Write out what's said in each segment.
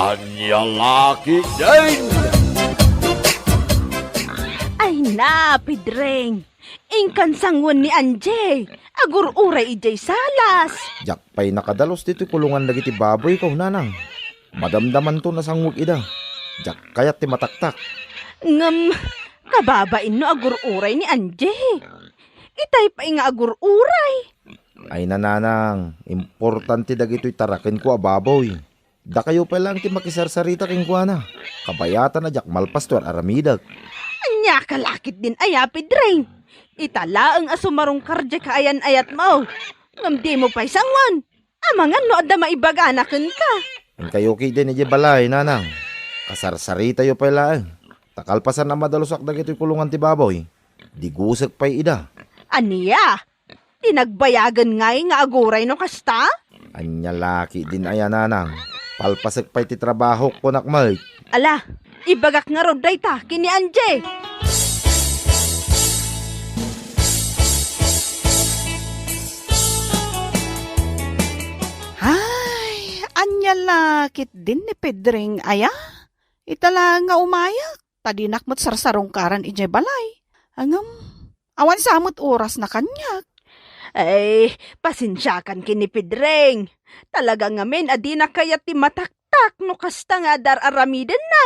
Anya laki din! Ay na, Pedreng. Ingkan sangwan ni Anje. Agur uray ijay salas. Jak pa'y nakadalos dito'y kulungan lagi ti baboy ikaw, nanang. Madamdaman to na sangwag ida. Jak kayat ti mataktak. Ngam, kababain no agur uray ni Anje. Itay pa nga agur uray. Ay nananang, importante dagito'y tarakin ko a baboy. Da kayo pa lang ti makisarsarita king kuana. Kabayatan na jak malpastor aramidag. Anya kalakit din aya, Pedreng. Itala ang asumarong karje kaayan ayat mo. Ngam di mo pa'y sangwan. Amangan no adda maibaganakan ka. Ang kayo kay din ije balay, nanang. Kasarsarita yo pa lang. Takalpasan na madalusak dagito'y kulungan ti baboy. Digusag pa'y ida. Aniya? Tinagbayagan ngay nga aguray no kasta? Anya laki din aya, nanang. Palpasag pa'y ti trabaho ko nakmay. Ala, ibagak nga rod dayta kini Anje. Ay, anya lakit din ni Pedring aya. Itala nga umayak. Tadinak mo't sarsarong karan ije balay. Angam, awan samot oras na kanyak. Ay, pasensyakan kini Pedreng. Talaga nga men, adi na kaya ti mataktak no kasta nga dar aramiden na.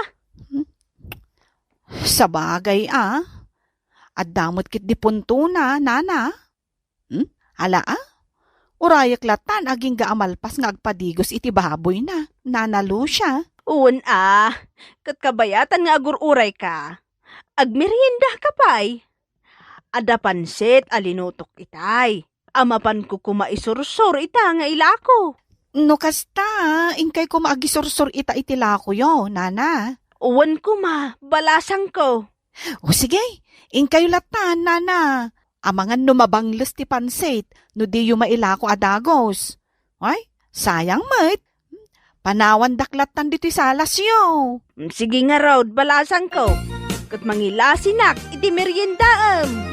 Sa bagay At damot kit di punto na, nana. Hala Urayak latan aging gaamalpas nga agpadigos iti baboy na. Nanalo siya. Uwan katkabayatan nga agur uray ka. Agmerienda ka pa'y. Ada pansit alinutok itay. Amapan ko kumaisursur ita nga ilako. No kasta, ingkay ko maagisursur ita itilako yo, nana. Uwan ko balasang ko. O sige, ingkay latan, nana. Amangan numabangles ti pansit, no di yu mailako adagos. Ay, sayang met. Panawan daklatan dito salas yo. Sige nga Rod, balasang ko. Kat mangilasinak, iti meriendaam.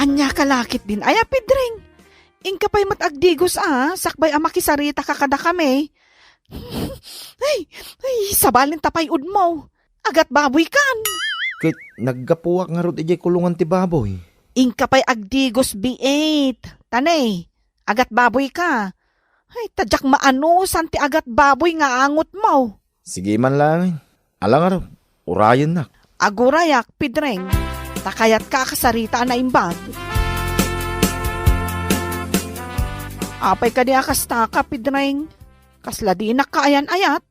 Anya kalakit din, aya Pedring. Ingka pa'y matagdigos sakbay amakisarita kakada kami. Ay, sabalin tapay ud mo. Agat baboy kan. Kit naggapuwak nga rod ije kulungan ti baboy. Ingka pa'y agdigos biit. Tanay, agat baboy ka. Ay, tadyak maano, santi agat baboy nga angot mo. Sige man lang. Alang araw, urayan na. Agurayak, Pedring. Takayat ka kasarita na imbag. Apay ka di akasta ka, Pedring. Kasla di nakaayan-ayat.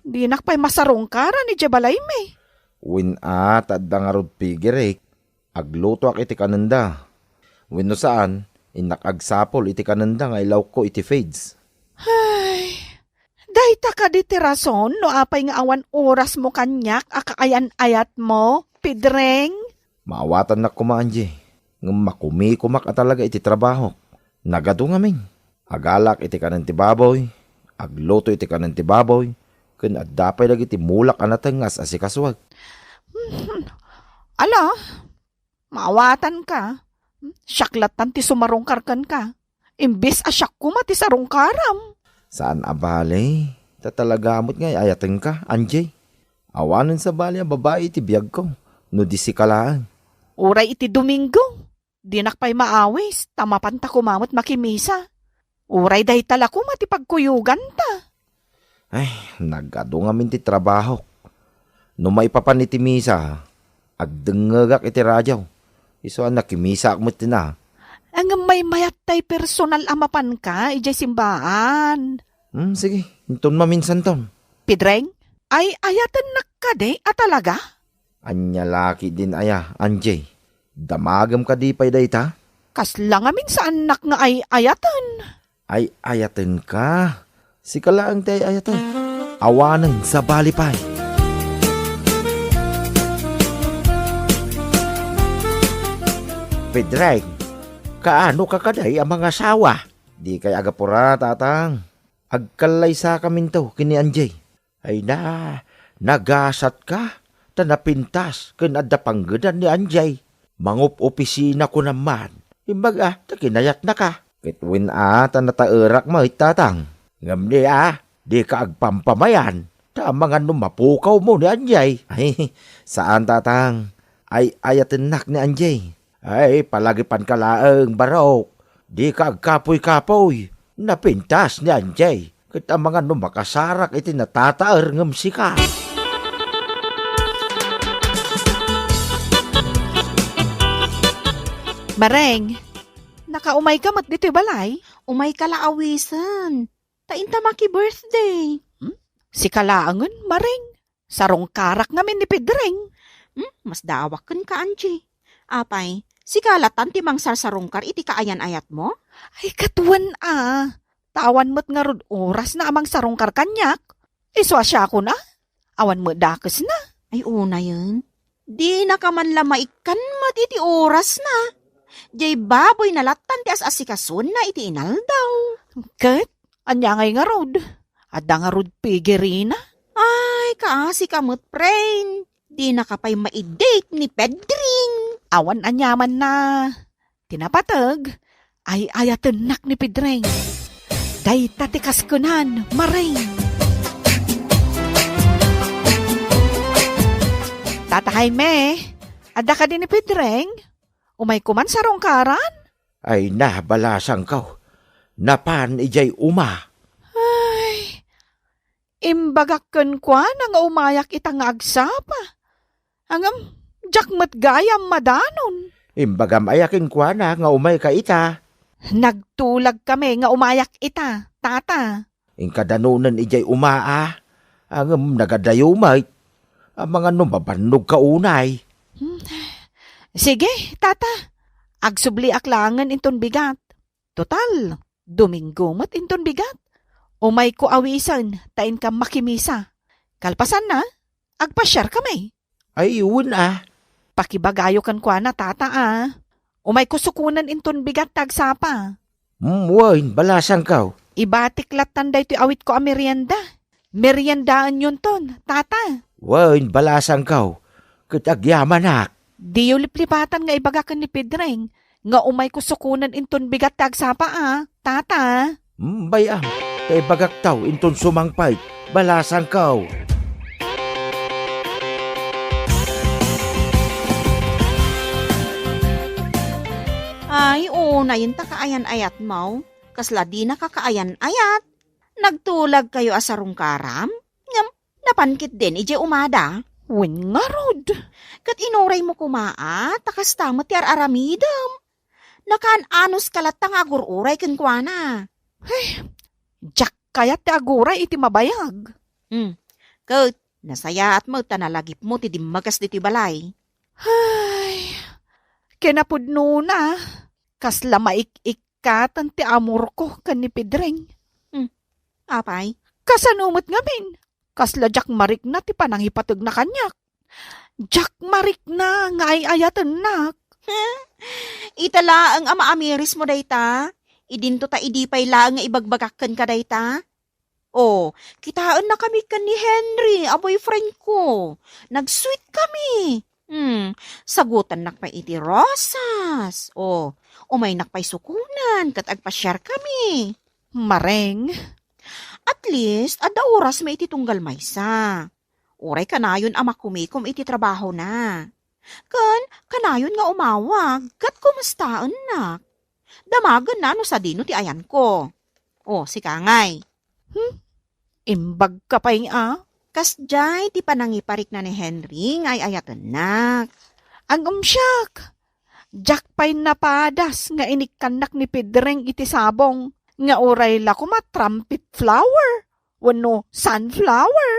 Di nakpay masarong kara ni Jebalay me. Win tadda nga rod pigirek. Agluto ak iti kananda. Win no saan, inakagsapol iti kananda nga ilaw ko iti fades. Ay, dahita ka di tirason no apay nga awan oras mo kanyak akaayan-ayat mo, Pedring. Maawatan na kumaanje. Ng makumi-kumak talaga iti trabaho. Nagado nga ming. Agalak iti kanan ti baboy. Agluto iti kanan ti baboy. Kun addapay lagi ti mulak anatengas asikaswag. Ala, maawatan ka. Syaklatan ti sumarongkarkan ka. Imbis asyak kuma ti sarongkaram. Saan abali? Tatalagamot nga ayateng ka, Anjay. Awanan sa bali ang babae iti biyag ko. No di si kalaan. Uray iti Domingo. Dinak pa'y maawis. Tamapan ta kumamot makimisa. Uray dahi tala kuma ti pagkuyugan ta. Ay, nagado nga min ti trabaho. No may papan iti misa, agdengagak iti radyaw. Iso ang nakimisa akmot na. Ang may mayat tay personal amapan ka, ijay simbaan. Sige, inton maminsan ton. Pedreng, ay ayatan nakade at talaga? Anya laki din aya, Anjay. Damagam ka di pa'y dayta? Kasla nga min sa anak nga ay ayatan. Ay ayaten ka. Si kalaang tay ayatan. Awanan sa balipay. Pedreng, kaano kakaday ang mga asawa? Di kay agapura, tatang. Agkalay sa kaminto, kini Anjay. Ay nagasat ka. Tanapintas, kinada panggadan ni Anjay. Mangup opisina ko naman. Imbaga, takinayat na ka. Kitwin tan natairak mo tatang. Ngam di di ka agpampamayan. Ta mga mapukaw mo ni Anjay. Ay, saan tatang? Ay ayatinak ni Anjay. Ay, palagi pan kalaang barok. Di ka agkapoy-kapoy. Napintas ni Anjay. Kita mga makasarak iti natataar ngam sika. Mareng, nakaumay ka mat dito'y balay? Umay kalaawisan. Tainta maki birthday. Si kalaangon, Mareng. Sarong karak ngamin ni Pedreng. Mas dawakan ka, Angie. Apay, si kalatan timang sarsarungkar iti kaayan-ayat mo? Ay, katuwan Tawan mo't nga rod oras na amang sarongkar kanyak. Iswasya ko na. Awan mo dakes na. Ay, una yun. Di na ka man lamaikan mat iti oras na. Jay baboy na latan ti as-asikasun na iti inaldaw. Ket, anya ngay nga rod. Ada nga rod pigirina. Ay, kaasi kamot, prain. Di na kapay maidate ni Pedring. Awan anyaman na. Tinapatag. Ay ayatanak ni Pedreng. Day tatikas kunan, Mareng. Tatahay me, ada ka din ni Pedreng? Umay kuman sa rongkaran? Ay balasang kaw. Napan ijay uma. Ay, imbagakken kwa nga umayak itang agsapa. Hangam, jakmat gayam madanon. Imbagam ayaking kwa na nga umay ka ita. Nagtulag kami nga umayak ita, tata. Inkadanunan ijay umaa. Ang nagadayumay. Ang mga mabanog ka unay. Sige, tata. Agsubli aklangan inton bigat. Total, Domingo mo't inton bigat. Umay ko awisan, tain ka makimisa. Kalpasan na, agpasyar kami. Ay, yun Pakibagayo kan kwa na, tata Umay ko sukunan inton bigat tagsapa. Wain, balasang kaw. Ibatik latan da ito awit ko a merienda. Meriendaan yun ton, tata. Wain, balasang kaw. Kitagyaman ak. Di yung liplipatan nga ibagakan ni Pedreng. Nga umay ko sukunan inton bigat tagsapa tata. Bayam, kay bagaktaw inton sumangpay. Balasang kaw. Ay, una yun ta kaayan-ayat mo. Kasla di na kakaayan-ayat. Nagtulag kayo asarong karam. Ngam, napankit din ije umada. Wen nga rod. Kat inuray mo kumaa, takas tamo ti aramidam. Nakaan anos kalatang agururay kenkwana. Jak kayat ti aguray iti mabayag. Kat, nasaya at mo tanalagip mo ti dimmagas diti balay. Ay, kinapudno na. Kasla maik-ikatan ti amor ko kan ni Pedreng. Apay? Kasanumot ngamin. Kasla jak marik na ti panangipatag na kanyak. Jak marik na nga ay ayatan nak. Itala ang ama amiris mo dayta. Idinto ta idipay lang nga ibagbagakan ka dayta. Oh, kitaan na kami kan ni Henry, a boyfriend ko. Nag-sweet kami. Sagutan nakpay iti rosas. Oh, umay nakpay sukunan, kat agpa-share kami. Mareng. At least, ada oras may iti tunggal maysa. Uray kanayon ama kumikom iti trabaho na. Kanayon nga umawag, kat kumustaan na. Damagan na no sa dino ti ayan ko. Oh, si Kangay. Imbag ka pa'y Kasjay, ti panangiparik na ni Henry, ngay ayatan nak. Ang umsyak. Jak pa'y napadas nga inikanak ni Pedreng iti sabong. Nga oray la kuma trumpet flower. Wano sunflower.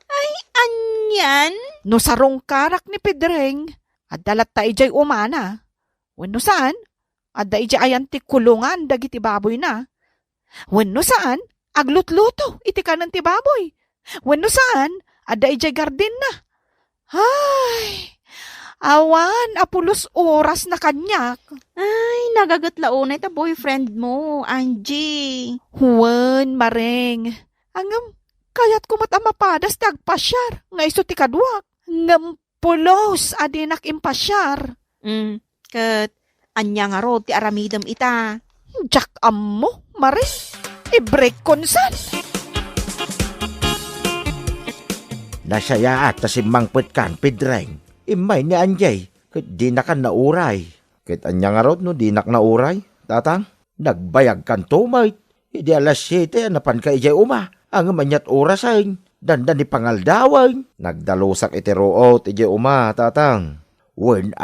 Ay, anyan? No sarong karak ni Pedreng. Adalat ta ijay umana. Wano saan? Ada ijay ayan ti kulungan dagiti baboy na. Wano saan? Aglutluto iti kanan ti baboy. Wano saan? Ada ijay garden na. Ay, awan, apulos oras na kanyak. Ay, nagagatlaon ita boyfriend mo, Angie. Huwan, Mareng. Angam, kayat kumat amapadas ti agpasyar. Nga iso ti kadwak. Ngam pulos adinak impasyar. Kat, Anya nga rod ti aramidem ita. Jack ammo, Mare. I-break konsan. Nasaya at si mangpet kan Pedreng. Imay ni Anjay. Kat di na kan nauray. Kat anya nga rod no di nak nauray. Tatang, nagbayag kan tumay. Idi alas 7 napan ka ijay uma. Ang manyat orasain. Dandan ni pangaldaway. Nagdalusak iti root ijay uma, tatang. Wen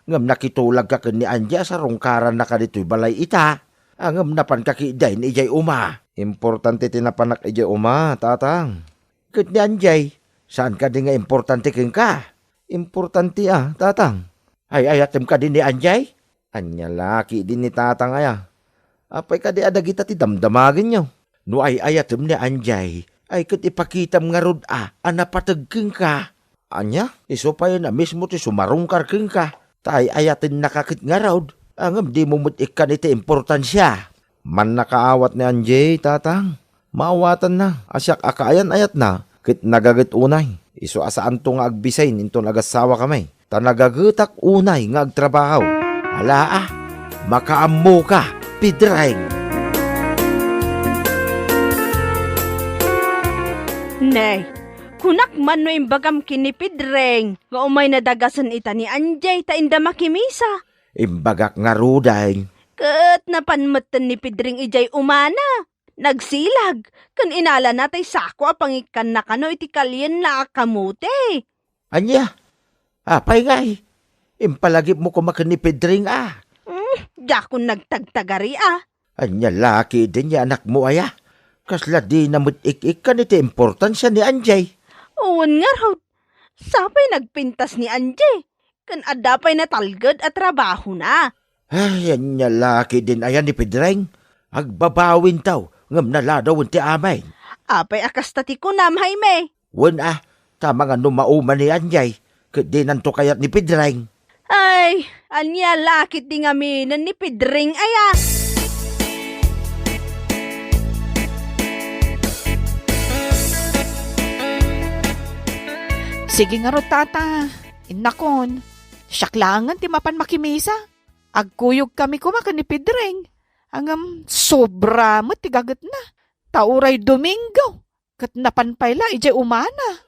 ngam nakitulag ka ni Anja sa rongkaran na kadito'y balay ita. Angam napan ka kiday ni ijay uma. Importante tinapanak ijay uma, tatang. Kat ni Anjay, saan ka di nga importante king ka? Importante tatang. Ay ayatem ka din ni Anjay? Anya laki din ni tatang aya. Apay ka di adagita ti damdamagin nyo. No ay ayatem ni Anjay, ay kat ipakitam nga rod anapatag king ka. Anya, iso pa yun na mismo ti sumarungkar king ka. Tay ayatin nakakit nga rod. Angam di mo mutikan iti importansya. Man nakaawat ni Anjay, tatang. Maawatan na, asyak akaayan ayat na. Kit nagagat unay. Iso asaan to nga agbisayn into nagasawa kami. Ta nagagatak unay nga agtrabaho. Ala makaammo ka, Pedreng. Nay, kunak man no imbagam kini Pedreng. Nga umay nadagasan ita ni Anjay ta inda makimisa. Imbagak nga ruday. Kat napanmatan ni Pedreng ijay umana. Nagsilag. Kan inala natay sako pangikan na kano iti kalyen na akamote. Anya, apay ngay. Impalagip mo kumakan ni Pedreng Jakon nagtagtagari Anya laki din niya anak mo aya. Kasla di na mutik ka iti importansya ni Anjay. Uwan nga raw. Sapay nagpintas ni Anjay. Kan adapay na talgad at trabaho na. Ay, anya laki din aya ni Pedreng. Agbabawin taw. Ngam naladaw ti amay. Apay akas tati ko nam, Jaime. Wen tama nga numauman ni Anjay. Kadi nanto kayat ni Pedreng. Ay, anya lakit di ngaminan ni Pedreng aya. Sige nga ro, tata. Inakon. Syaklangan ti mapan makimisa. Agkuyog kami kumakan ni Pedreng. Angam sobra mo tigagat na. Tauray Domingo. Kat napanpayla ijay umana.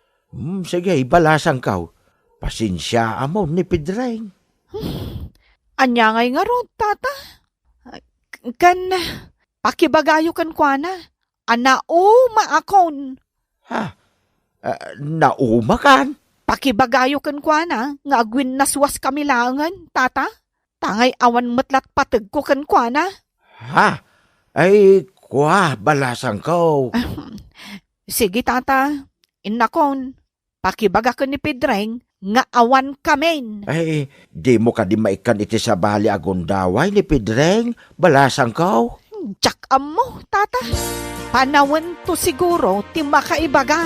Sige, balasang kaw. Pasensya mo ni Pedreng. Anya ngay nga ro, tata. Kan, pakibagayo kan kwa na. Anauma akon. Nauma kan? Pakibagayo kan kwa na. Nga agwin naswas kami langan, tata. Tangay awan matlat patag ko kan kwa na. Ay, balasang kaw. Sige, tata. Inakon. Pakibaga ka ni Pedreng. Nga awan kamen. Ay, di mo ka di maikan iti sa bali agundaway ni Pedreng. Balasang kaw. Jack mo, tata. Panawan to siguro ti makaibaga.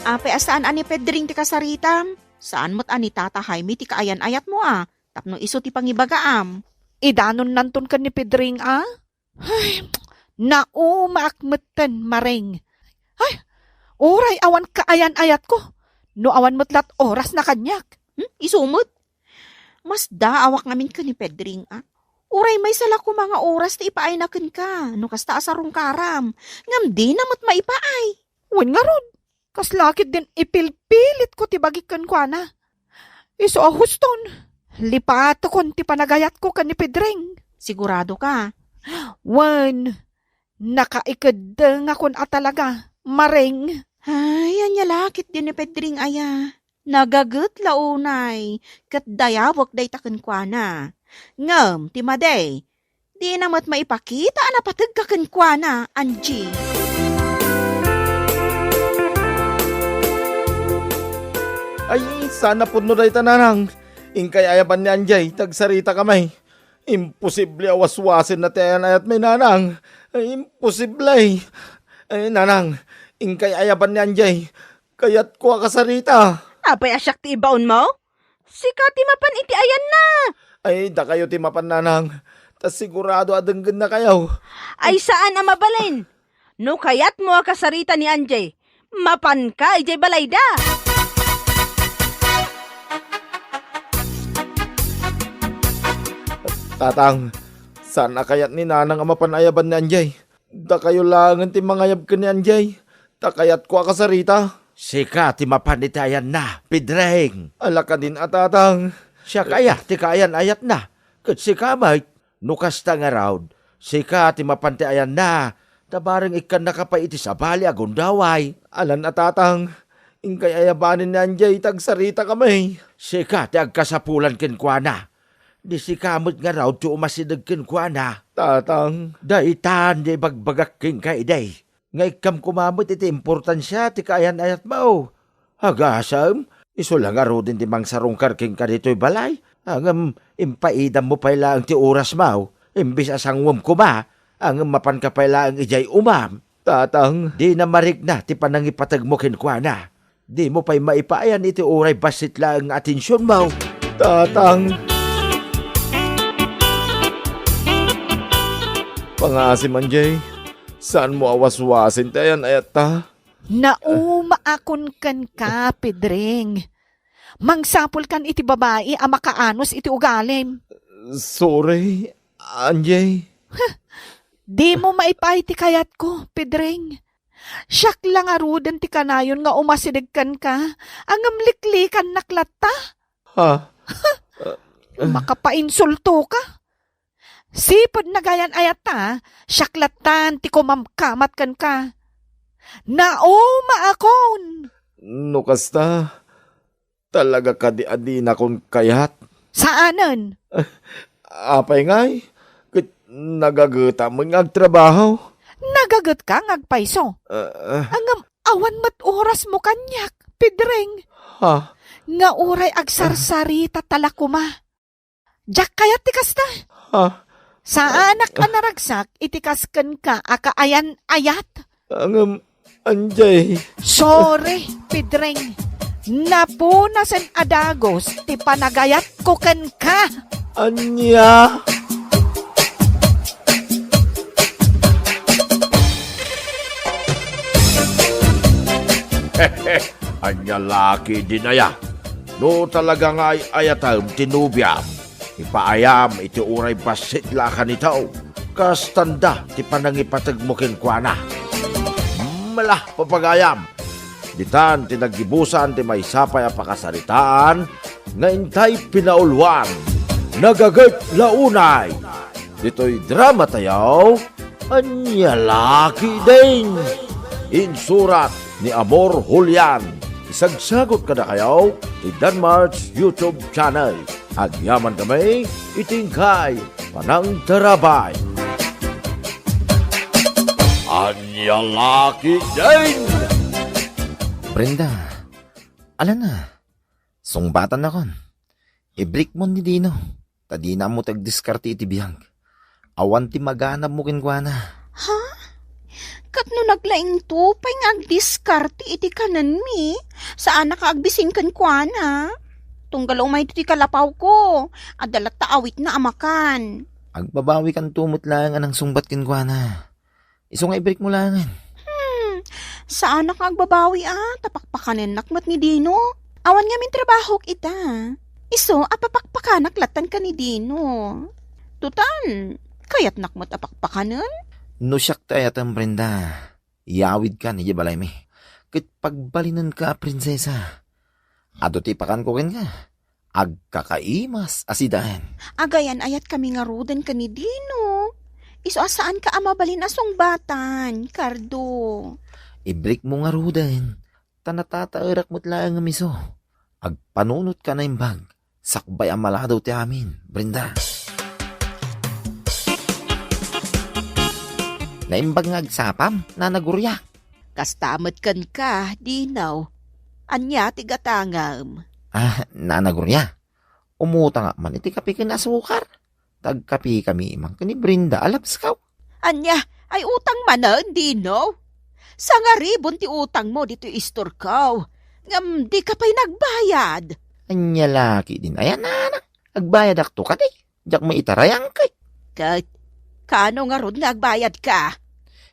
Apay asaan ani Pedring ti kasaritam? Saan mo't ani Tata Jaime ti kaayan ayat mo tapno iso ti pangibagaam. Idanon nanton ka ni Pedring Ay, naumaakmeten mareng. Ay, oray awan kaayan ayat ko. No awan matlat oras na kanyak. Isumot? Mas daawak ngamin ka ni Pedring Uray may sala ko mga oras ti ipaaynaken ka. No kasta asarong karam. Ngam di namot maipaay. Wen nga ron. Kaslakit din ipilpilit ko ti bagikan kwa na. Iso ahuston. Lipato kon ti panagayat ko ka ni Pedring. Sigurado ka? Wen, nakaikad nga kon talaga. Mareng. Ay, anya lakit din ni Pedring aya. Nagagut launay. Kat dayawak day taken kwa na. Ngam, ti maday. Di namat maipakita na patag kaken kwa na, Angie. Ay, sana po no day tananang. Ingkay ayaban ni Anjay, tagsarita kamay. Imposible awaswasin na tayan ayat may nanang. Ay, imposible. Ay, nanang, ingkay ayaban ni Anjay. Kayat ko kasarita. Apay asyak ti ibaon mo? Sika ti mapan iti ayan na. Ay, da kayo timapan nanang. Tas sigurado adenggan na kayo. Ay saan ang mabalin? No kayat mo kasarita ni Anjay. Mapan ka, ijay balayda. Tatang, sana kayat ni nanang amapanayaban ni Anjay. Da kayo langan ti mangayab ka ni Anjay. Da kayat ko akasarita. Sika ti mapanitayan na, Pedreng. Ala ka din tatang. Siya kaya ti kayan ayat na. Kat sika may, nukas ta nga raw. Sika ti mapantayan na. Tabarang ikan nakapay iti sabali agundaway. Alan tatang. Ingkay ayabanin ni Anjay tagsarita kami. Sika ti agkasapulan kenkwana. Di si kamot nga raw ti umasidag kenkwana. Tatang. Daitan di bagbagak king kay day. Ngay kam kumamot iti importansya ti kayan ayat mo. Hagasam, iso lang aro din ti mangsarungkar king ka dito'y balay. Hangam impaidam mo pa lang ti oras mo. Imbis asangwam kuma, ang mapan ka pa lang ijay umam. Tatang, di na marig na ti panangipatag mo kinkwana. Di mo pa'y maipayan iti oray basit lang atensyon mo. Tatang. Pangasim Anjay. Saan mo awaswasin tayan ayat ta? Naumaakon kan ka, Pedreng. Mangsapol kan iti babae ang makaanos iti ugalim. Sorry, Anjay. Di mo maipay ti kayat ko, Pedreng. Siyak lang arudan ti kanayon nga umasidigkan ka. Ang amliklikan naklata. Ha? Makapainsulto ka. Sipod na gayan ayata, syaklatan ti kumamkamat kan ka. Naumaakon. Nukas ta. Talaga ka di adina kung kayat. Saanan? Apay ngay. Nagaguta mo nga agtrabaho. Nagagat ka ngagpaiso. Angam awan mat oras mo kanyak, Pedreng. Ha? Nga oray agsarsari tatalakuma. Jak kayat ti kasta. Ha? Sa anak ka naragsak, itikaskan ka akaayan ayat. Anjay. Sorry, Pedreng. Napunasan adagos, ti panagayat ko kan ka. Anya. Anya laki dinaya. No talaga nga ayatam tinubyam. Ipaayam iti uray basit la kanitaw. Kastanda ti panangipatag mo kenkwana. Malah papagayam. Ditan ti naggibusan ti may sapay a pakasaritaan nga intay pinaulwan. Nagagat launay. Dito'y drama tayaw. Anya laki din. Insurat ni Amor Julian. Isagsagot ka na kayo ti Danmar's YouTube channel. Agyaman kami, itingkay, panang tarabay. Anya laki din. Brenda, alam na. Sungbatan na kon. I-break mo ni Dino. Tadi na mo tag-diskarte iti biyang. Awan ti maganap mo kinkwana. Ha? Kat no naglaing tupay nga agdiskarte iti kanan mi. Saan nakaagbisin kan kwa na? Tunggal umay iti kalapaw ko. Adalat taawit na amakan. Agbabawi kan tumot lang anang sungbat kinkwana. Iso nga i-break mo lang. Saan nakagbabawi tapakpakanin nakmat ni Dino. Awan nga min trabaho ita. Iso apapakpakanak latan ka ni Dino. Tutan, kayat nakmat apakpakanan? No siyak tayatan Brenda. Iyawid ka ni balay mi. Kit pagbalinan ka prinsesa. Ado ti pakan ko ken ka. Agkakaimas asidahan. Agayan ayat kami nga ruden ka ni Dino. Iso asaan ka amabalin asong batan, Cardo. I-break mo nga rudan. Tanatataerak mo't lang nga miso. Agpanunot ka na yung bag. Sakbay ang maladaw ti amin, Brenda. Naimbag nga agsapam, nanagurya. Kastamat kan ka, Dinaw. Anya tigatangam. Nanagurya. Umuta nga man iti kapi ka na asukar. Tagkapi kami imang ka ni Brenda, alabs ka. Anya, ay utang manan, Dino. Sa nga ribon ti utang mo dito istor kaw. Ngam di ka pa'y nagbayad. Anya laki din. Ayan na. Agbayad akto ka di. Diyak may itarayang kay. Kat, kano nga ron nga agbayad ka?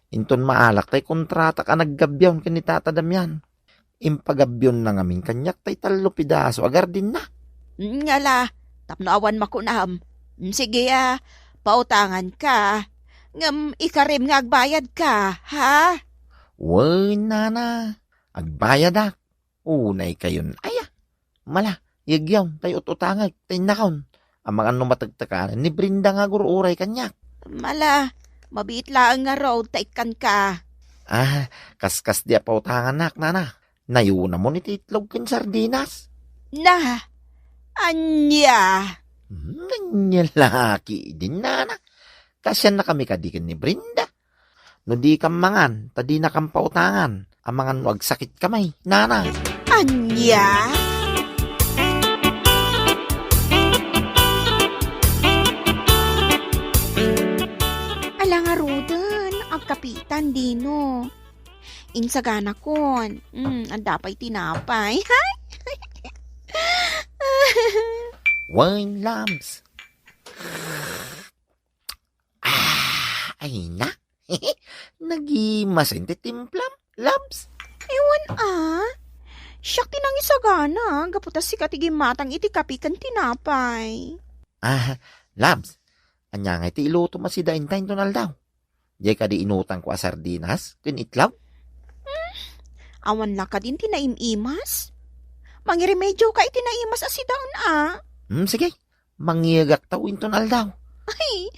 Inton maalak tay kontrata ka naggabyawn ka ni Tata Damian. Impagabyon na ngamin kanyak tay 3 pidaso agar din na. Ngala, tapno awan makunam. Sige pautangan ka. Ngam ikarim nga agbayad ka, ha? Way, nana. Agbayad ak. Unay kayon. Aya. Mala, yagyaw, tayo ututangag, tayo nakaon. Ang mga matagtakaran ni Brinda nga gururay kanyak. Mala, mabitlaan nga road, taikan ka. Kaskas di pa utangan nak, nana. Nayuna mo ni titlog kin sardinas. Na, anya. Nanyalaki din, nana. Kasyan na kami kadikin ni Brinda. No di kam mangan, tadi na kam pautangan. Ang mga nuag sakit kamay, nana. Anya? Ala nga Rodan, ang kapitan dino. Insagana kon. Ang dapay tinapay. Wine lamps. Ay na. Nagimasin ti timplam, lamps. Siyak tinang isagana. Gaputas si katigimatang iti kapi kan tinapay. Lamps. Anya nga iti iluto masidain tayo tonal daw. Di ka di inutang ko a sardinas, kin itlaw. Awan lang ka din tinaimimas. Mangiremedyo ka itinaimas asidaon Sige. Mangyagak tawin tonal daw. Ay,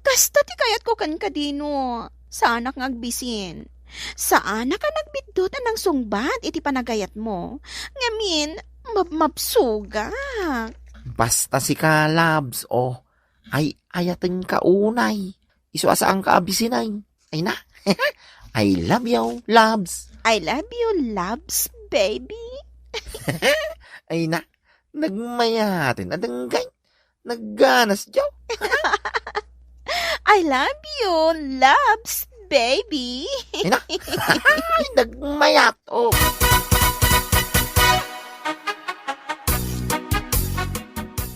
kasta ti kayat ko kan kadino. Sana kang agbisin. Saan ka nagbidot anang sungbat iti panagayat mo? Ngamin, mapsuga. Basta si ka, labs, ay ayatin ka unay. Iso asaan ka abisinay. Ay na. I love you, labs. I love you, loves, baby. Ay na. Nagmayatin adanggay. Nagganas jaw. I love you, loves, baby. Ay na. Ay, nagmayat.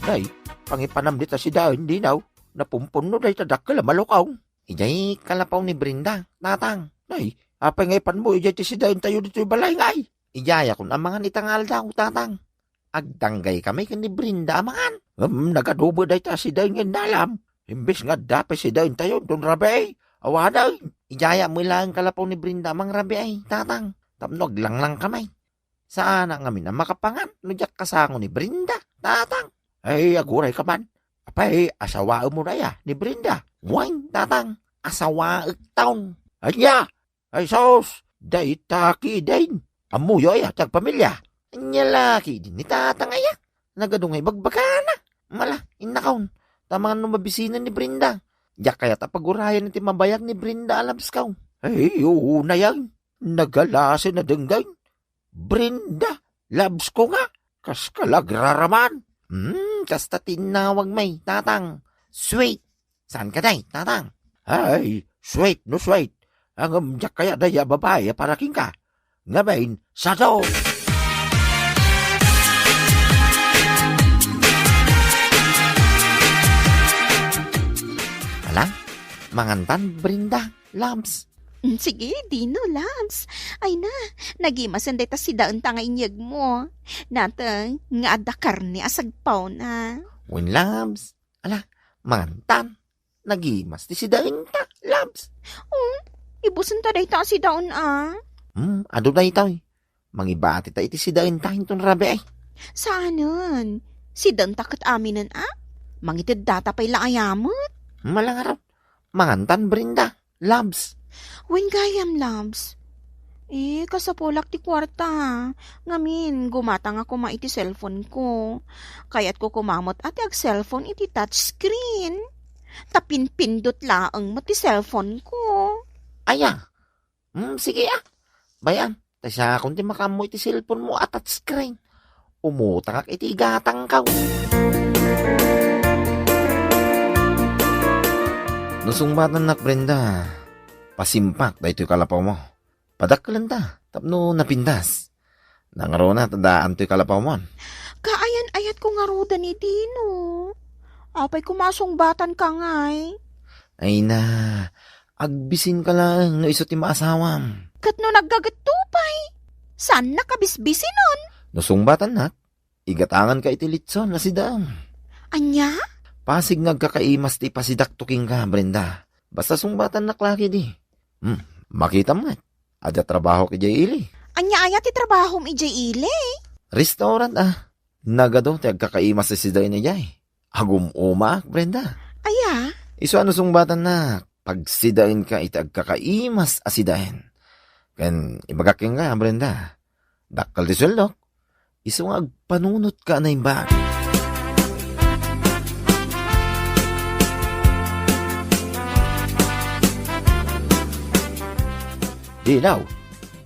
Day, pangipanam dita si Daon dinaw. Napumpun no day tadak malukaw. Ijay kalapaw ni Brinda. Natang. Day, apay ngaypan mo ijay ti si Daon tayo dito balay ngay. Ijaya kung amangan itangal daw, tatang. Agdanggay kami kan ni Brinda amangan. Nagadubo day ta si Daon nga nalam. Imbes nga dapat si Daon tayo doon rabi. Awaday. Ijaya mo lang kalapaw ni Brinda amang rabi ay, tatang. Tapnog lang kamay. Saan ang amin na makapangan? Nujak kasango ni Brinda, tatang. Ay, aguray ka man. Apay, asawaan mo na ya, ni Brinda. Wine, tatang. Asawaak taon. Anya, ay sos, day taki din. Amuyo ya, tag pamilya. Anya laki din ni tatang aya. Nagadungay bagbakana. Mala, inakaon. Tamangan no mabisinan ni Brinda. Yak kaya tapagurayan iti mabayag ni Brinda alabs kaw. Ay, oo na yan. Nagalasin na denggay. Brinda, labs ko nga. Kas kalagraraman. Kasta tinawag may, tatang. Sweet. Saan ka day, tatang? Ay, sweet no sweet. Ang amjak kaya daya babae para king ka. Ngabain, sato. Alang, mangantan, Brinda, Labs. Sige, dino, loves. Ay na, nagimasan day ta si daon tanga inyag mo. Natang, nga ada karne asagpaw na. Win, Labs. Ala, mangantan. Nagimas ti si dain ta, Labs. Ibusan ta day ta si daon Ado na itaw eh. Mangibati ta iti si dain ta hinton rabi ay. Saanan? Si daon takot aminan Mangitid data pa'y laayamot. Malangarap. Mangantan, Brinda, Labs. Wen gayam, loves. Kasapolak ti kwarta. Ngamin, gumatang ako iti cellphone ko. Kaya't ko kumamot ati ag cellphone iti touchscreen. Tapin-pindot laang mo ti cellphone ko. Aya. Sige Bayan, tasya kung ti makamoy ti cellphone mo at touchscreen. Umutang ak iti gatang kaw. Nusungbatan nak, Brenda. Pasimpak da ito'y kalapaw mo. Padakkalan ta, tapno napindas. Nangaro na, tandaan to'y kalapaw mo. Kaayan-ayat ko nga roda ni Dino. Apay kumasong batan ka ngay. Ay na, agbisin ka lang, no iso ti maasawam. Kat no naggagatupay. Saan nakabisbisin nun? Nusungbatan nak, igatangan ka iti litson na si Dam. Anya? Pasig nagkakaimas ti pasidaktuking ka, Brenda. Basta sumbatan naklaki di. Makita mo nga. Ada trabaho ki Jay Ili. Anya ti trabaho mi ijay ile. Restaurant Nagado ti agkakaimas si Day ni Jay. Agum umak, Brenda. Aya, Iso ano sumbatan na pagsidain ka iti agkakaimas asidain. Ken ibagaking nga, Brenda. Dakkal di suldok. Iso nga agpanunot ka na imbag. Dinaw,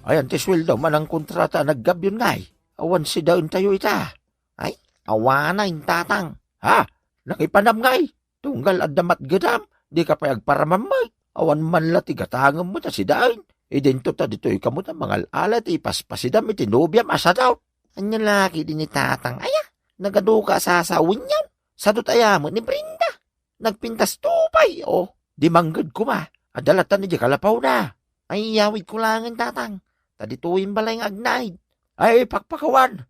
ayan ti sweldo man ang kontrata naggabyon ngay. Awan si daon tayo ita. Ay, awana yung tatang. Ha? Nakipanam ngay. Tunggal at damat gadam. Di ka pa agparamamay. Awan man lati gatangam mo ta si daon. Idento ta dito ikamu ta mangal alat ipaspasidam iti nobyam asa daw. Anya laki din ni tatang. Aya, nagaduka sa asawin yan. Sadot ayamo ni Brenda. Nagpintas tupay. O, di manggad ko ma. Adalatan ni di kalapaw na. Ay, yawid ko lang ang tatang. Tadituin balay ng agnaid. Ay, pakpakawan.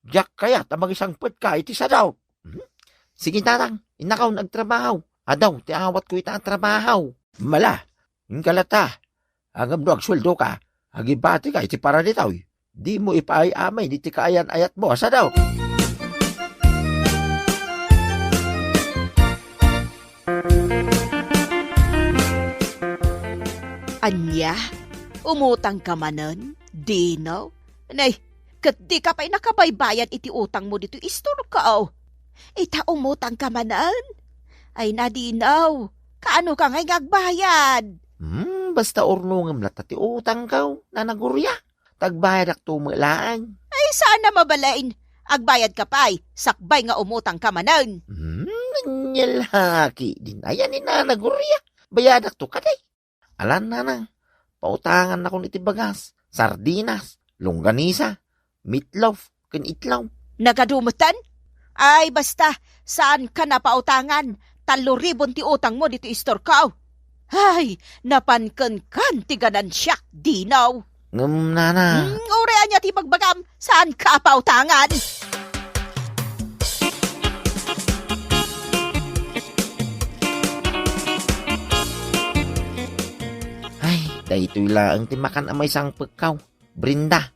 Jack kaya, tamang isang put ka, iti sa daw. Sige tatang, inakaw nagtrabaho. Adaw, tiawat ko ita ang trabaho. Mala, yung kalata. Agam do, agsweldo ka. Agibati ka, iti para ditaw. Di mo ipaay-amay, iti kaayan ayat mo, asa daw. anya, umutang ka manen, dinaw. Nay, kat di ka pa'y nakabaybayan iti utang mo dito, istor ka oh. Ita umutang ka manen. Ay nadinaw, kaano ka ngay ngagbayad? Basta urnungam lata ti utang kaw, nanagurya. Tagbayad ak tumalaan. Ay sana mabalain, agbayad ka pa'y, sakbay nga umutang ka manen. Nanyalaki din. Ayan ni nanagurya. Bayadak to kaday. Alan na nang. Pautangan ako niti bagas. Sardinas. Longganisa. Meatloaf. Kinitlaw. Nagadumutan? Ay basta, saan ka napautangan? 3,000 ti utang mo dito istor ka oh. Ay, napankan ti ganansya, dinaw. Nana. Orean niya ti magbagam, saan ka pautangan? Dahito'y laang timakan amay sang pagkaw. Brenda.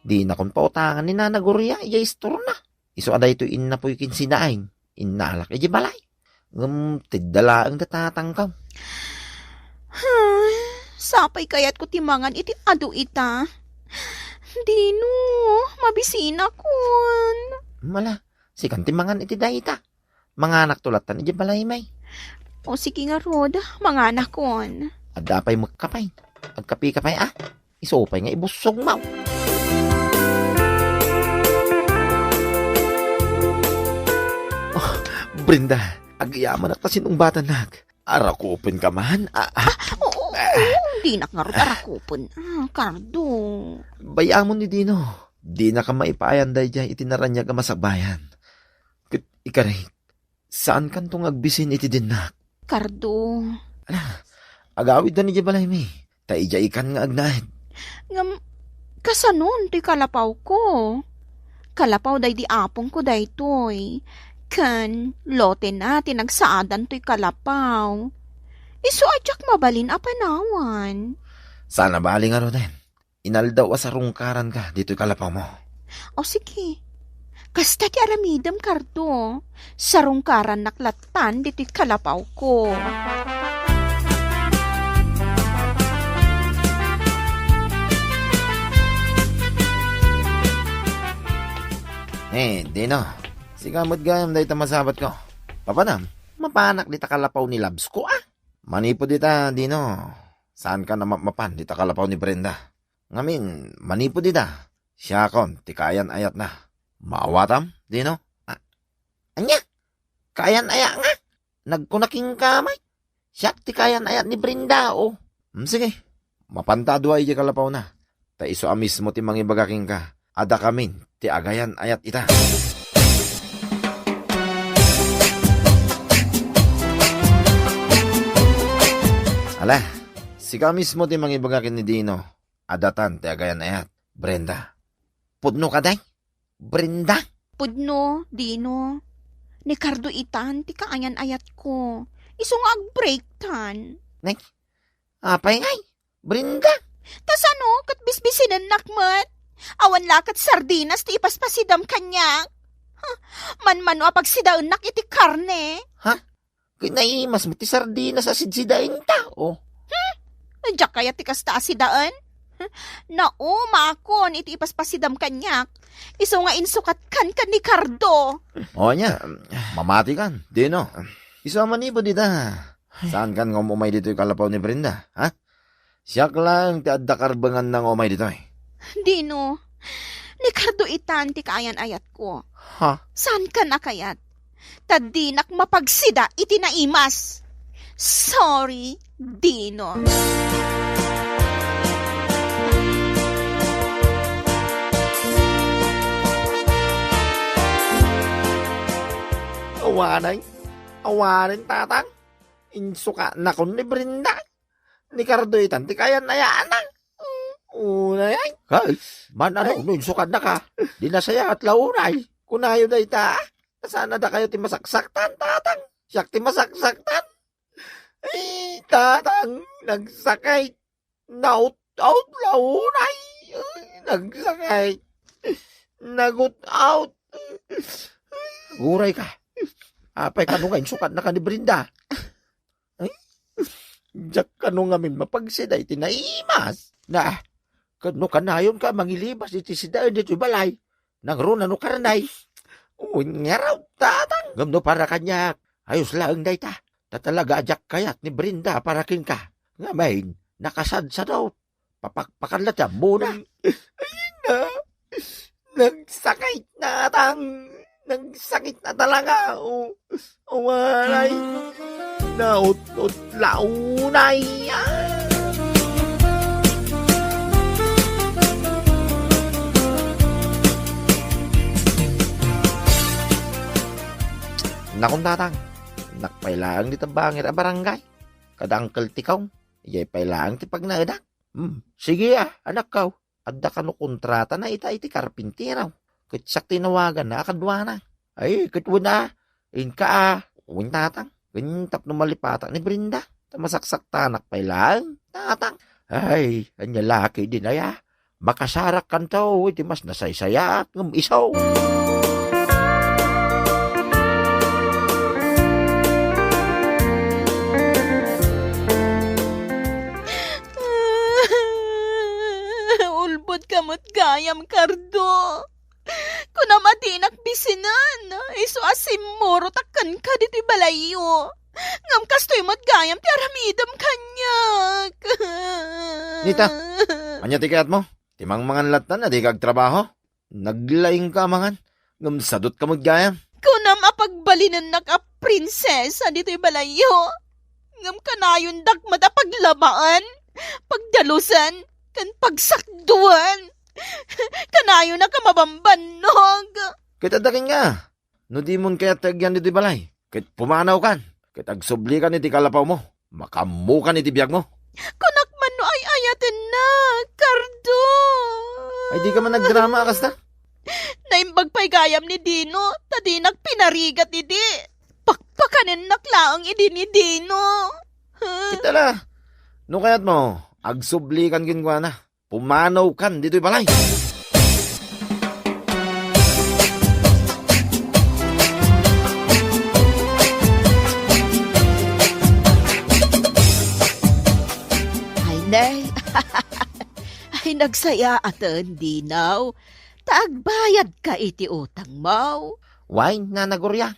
Di na kon pautangan ni nanagurya, iya istor na. Iso aday ito'y inna po'y kinsinain. Innalak iya balay. Tiddalaang datatangkaw. Sapay kayat ko timangan iti adu ita. Dino, mabisina kon. Mala, sikan timangan iti dayita. Mga anak tulatan iya balay may. O sige nga Rod, mga anak kon. Adapay magkapay. Agkapi kapay Isopay nga ibusog maw. Oh, Brenda, agyaman at tasinong bata nag. Arakupin ka man. Oo, di na nga Rod arakupon. Kardo. Bayamon ni Dino. Di na ka maipayan day dyan itinaranya ka masakbayan. Ikaray, saan kan tong agbisin iti dinak? Kardo. Agawid na ni balay mi. Taijay ikan nga agnahid. Ngam, kasanon ti kalapaw ko. Kalapaw day di apong ko day toy. Kan, lote na tinagsaadan to'y kalapaw. Iso adyak mabalin apanawan. Sana bali nga rin. Inaldaw sa rungkaran ka dito'y kalapaw mo. O sige. Kasta ti aramidam kardo. Sa rungkaran naklatan dito'y kalapaw ko. Dino. Sigamot gayam dahi masabat ko. Papanam, mapanak dita kalapaw ni Labs ko Manipo dita, Dino. Saan ka na mapan dita kalapaw ni Brenda? Ngamin, manipo dita. Siya kon, tikayan ayat na. Maawatam, Dino? Anya? Kayan aya nga. Nagkunaking kamay. Siya tikayan ayat ni Brenda, oh. Sige. Mapantado ay di kalapaw na. Ta iso amis mo ti mangibagaking ka. Ada kamin, ti agayan ayat ita. Ala, sika mismo ti mangibagakin ni Dino. Adatan, ti agayan ayat. Brenda. Pudno ka day? Brenda? Pudno, Dino. Ni Cardo itan, ti kaayan ayat ko. Isong ag-break tan. Apay ngay, Brenda. Tas ano, kat bisbisinan nakmat. Awan lakat sardinas ti ipaspasidam kanya. Man-mano apag sidaan nak iti karne. Kinaimas mo ti sardinas sa sidsidain tao. Diyak kaya ti kasta asidaan? Nao, maakon iti ipaspasidam kanyak. Iso nga insukat kan ni Cardo. O nya, mamati kan, di no. Isa manibo dita. Saan kan nga umay dito yung kalapaw ni Brenda, ha? Siyak lang ti adda karbangan ng umay dito eh. Dino, ni Cardo itan ti kaayan ayat ko. Ha? Saan ka nakayat? Tadinak mapagsida iti naimas. Sorry, Dino. Awanin tatang. Insuka na kon ni Brenda. Ni Cardo itan, ti kaya nayaan. Unay ay. Kay, man ano, insuka na ka. Di na saya at launay. Kunayo na ita. Sana da kayo ti masaksaktan, tatang. Siyak ti masaksaktan. Ay, tatang, nagsakay. Naut-out launay. Nagsakay. Nagut-out. Guray ka. Apay ka nung sukat na ka ni Brenda. Ay, jak ka nung amin mapagsiday tinaimas. Na, kano kanayon ka mangilibas iti sidaan dito balay. Nagruna no karanay. Unyaraw, tatang. Gamno para kanyak. Ayos lang day ta. Tatalaga ajak kayat ni Brenda para kin ka. Nga main, nakasad sa daw. Papakpakan lang muna. Ayun na. Nagsakit na tang. Nagsakit na talaga. Umalay. Naut-ut launay. Nakong tatang. Nakpailaang di tabangir a barangay. Kadangkel ti kaw. Iyay pailaang ti pagnaadak. Sige anak kaw. Adda ka no kontrata na ita iti karpintiraw. Kitsak tinawagan na akadwa na. Ay, kitwa na. Inka uwing tatang. Ganyang no malipatang ni Brenda. Tamasaksak tanak pailaang. Tatang. Ay, anya laki din aya. Makasarak kan tao. Iti mas nasaysayak. Ngam isaw. Ulbod kamot gayam, Cardo. Kunamatinak bisinan. Iso asimoro takkan ka diti balayo. Ngam kastoy mo't gayam ti aramidam kanyak. Nita, anya ti kayat mo? Timang mangan latan na di kag trabaho. Naglaing ka mangan. Ngam sadot ka maggayam. Kunam apagbalinan na ka prinsesa dito'y balayo. Ngam kanayon dakmat apaglamaan. Pagdalusan. Kan pagsakduan. Kanayo na ka mabambanog. Kit adakin nga. No di mon kaya tagyan di balay. Kit pumanaw kan. Kit agsubli kan iti kalapaw mo. Makamu kan iti biyag mo. Kunakman no ay ayatin na, Cardo. Ay di ka man nagdrama kasta. Naimbag pa'y gayam ni Dino. Tadinak pinarigat idi. Pakpakanin naklaang idi ni Dino. Kitala. No kayat mo. Agsubli kan ginwa na. Pumanaw kan dito'y balay. Ay, nay. Ay, nagsaya atan, Dinaw. Taagbayad ka iti utang mo. Wine na nagurya.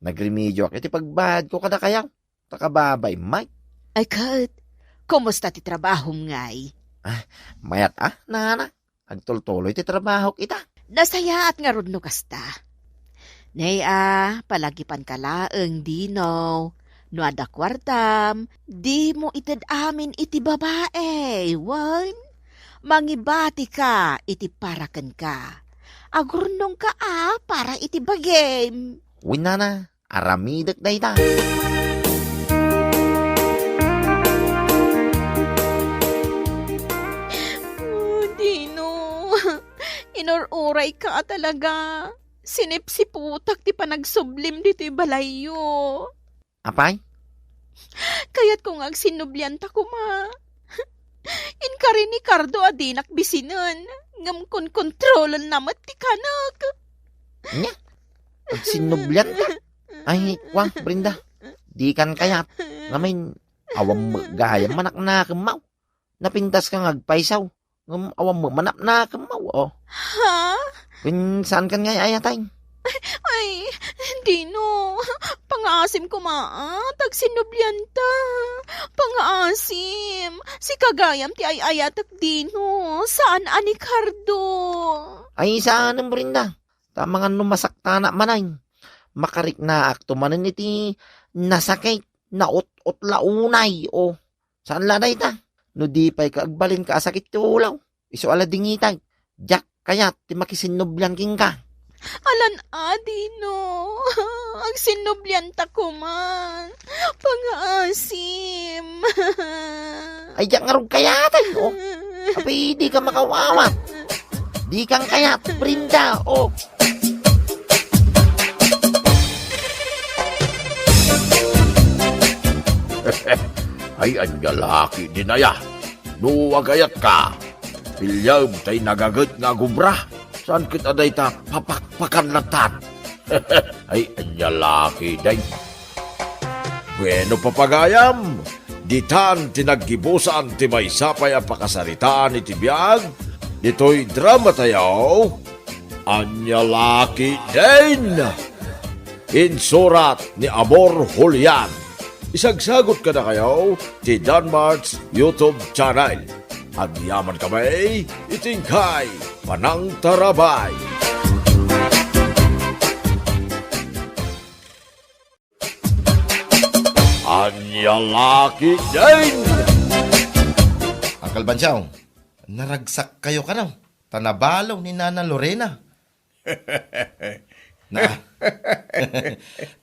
Nagremedyo ak iti pagbayad ko kada kayang. Takababay, Mike. Ay, Kat. Kumusta ti trabaho ngay? Mayat nana. Agtultuloy ti trabaho kita. Nasaya at nga rudno kasta. Nay palagipan ka laeng, Dinaw. No ada kwartam, di mo itid amin iti babae, wan? Mangibati ka, iti parakan ka. Agurnong ka para iti bagem. Win nana. Aramidak na ita. Dino, inururay ka talaga. Sinipsiputak ti panagsublim dito'y balayo. Apay? Kaya't kung agsinublian ta kuma. Inkari ni Cardo adinak bisinan. Ngam kon kontrolan namat ti kanak. Nya? Ag sinublan ka? Ay, wah, Brenda. Di kan kayat. Ngamin, awam mo gayam manak na kamaw. Napintas kang agpaisaw. Ngam awam mo manap na kamaw, oh. Ha? Saan kan nga ayatay? Ay, Dino. Pangaasim ko tag sinublian ta. Pangaasim. Si kagayam ti ayatak Dino. Saan ani Cardo? Ay, saan ang Brenda? Tama nga numasakta na manay. Makarik na akto manan iti nasakay na ot launay, oh. Saan lanay ta? No di pa'y kaagbalin ka asakit ti ulaw. Iso ala dingitay. Jack kayat ti makisinublan king ka. Alan Dino. Ang sinublian ta ko man. Pangaasim. Ay, Jack nga rog kayatay, oh. Apay, di ka makawawat. Di kang kayat, Brenda, oh. Ay anyalaki dinaya. No agayat ka. Pilyam tay nagagat nga gubra. Saan kita day ta papakpakan latan? Ay anyalaki day. Bueno papagayam. Ditan tinaggibusan ti may sapay ang pakasaritaan iti biyag. Dito'y drama tayaw. Anyalaki din. Insurat ni Amor Julian. Isagsagot ka na kayo ti Danmar's YouTube channel. At yaman kamay, itingkay, panang tarabay. Anyalaki din! Uncle Bansyaw, naragsak kayo ka na. Tanabalaw ni Nana Lorena. Na,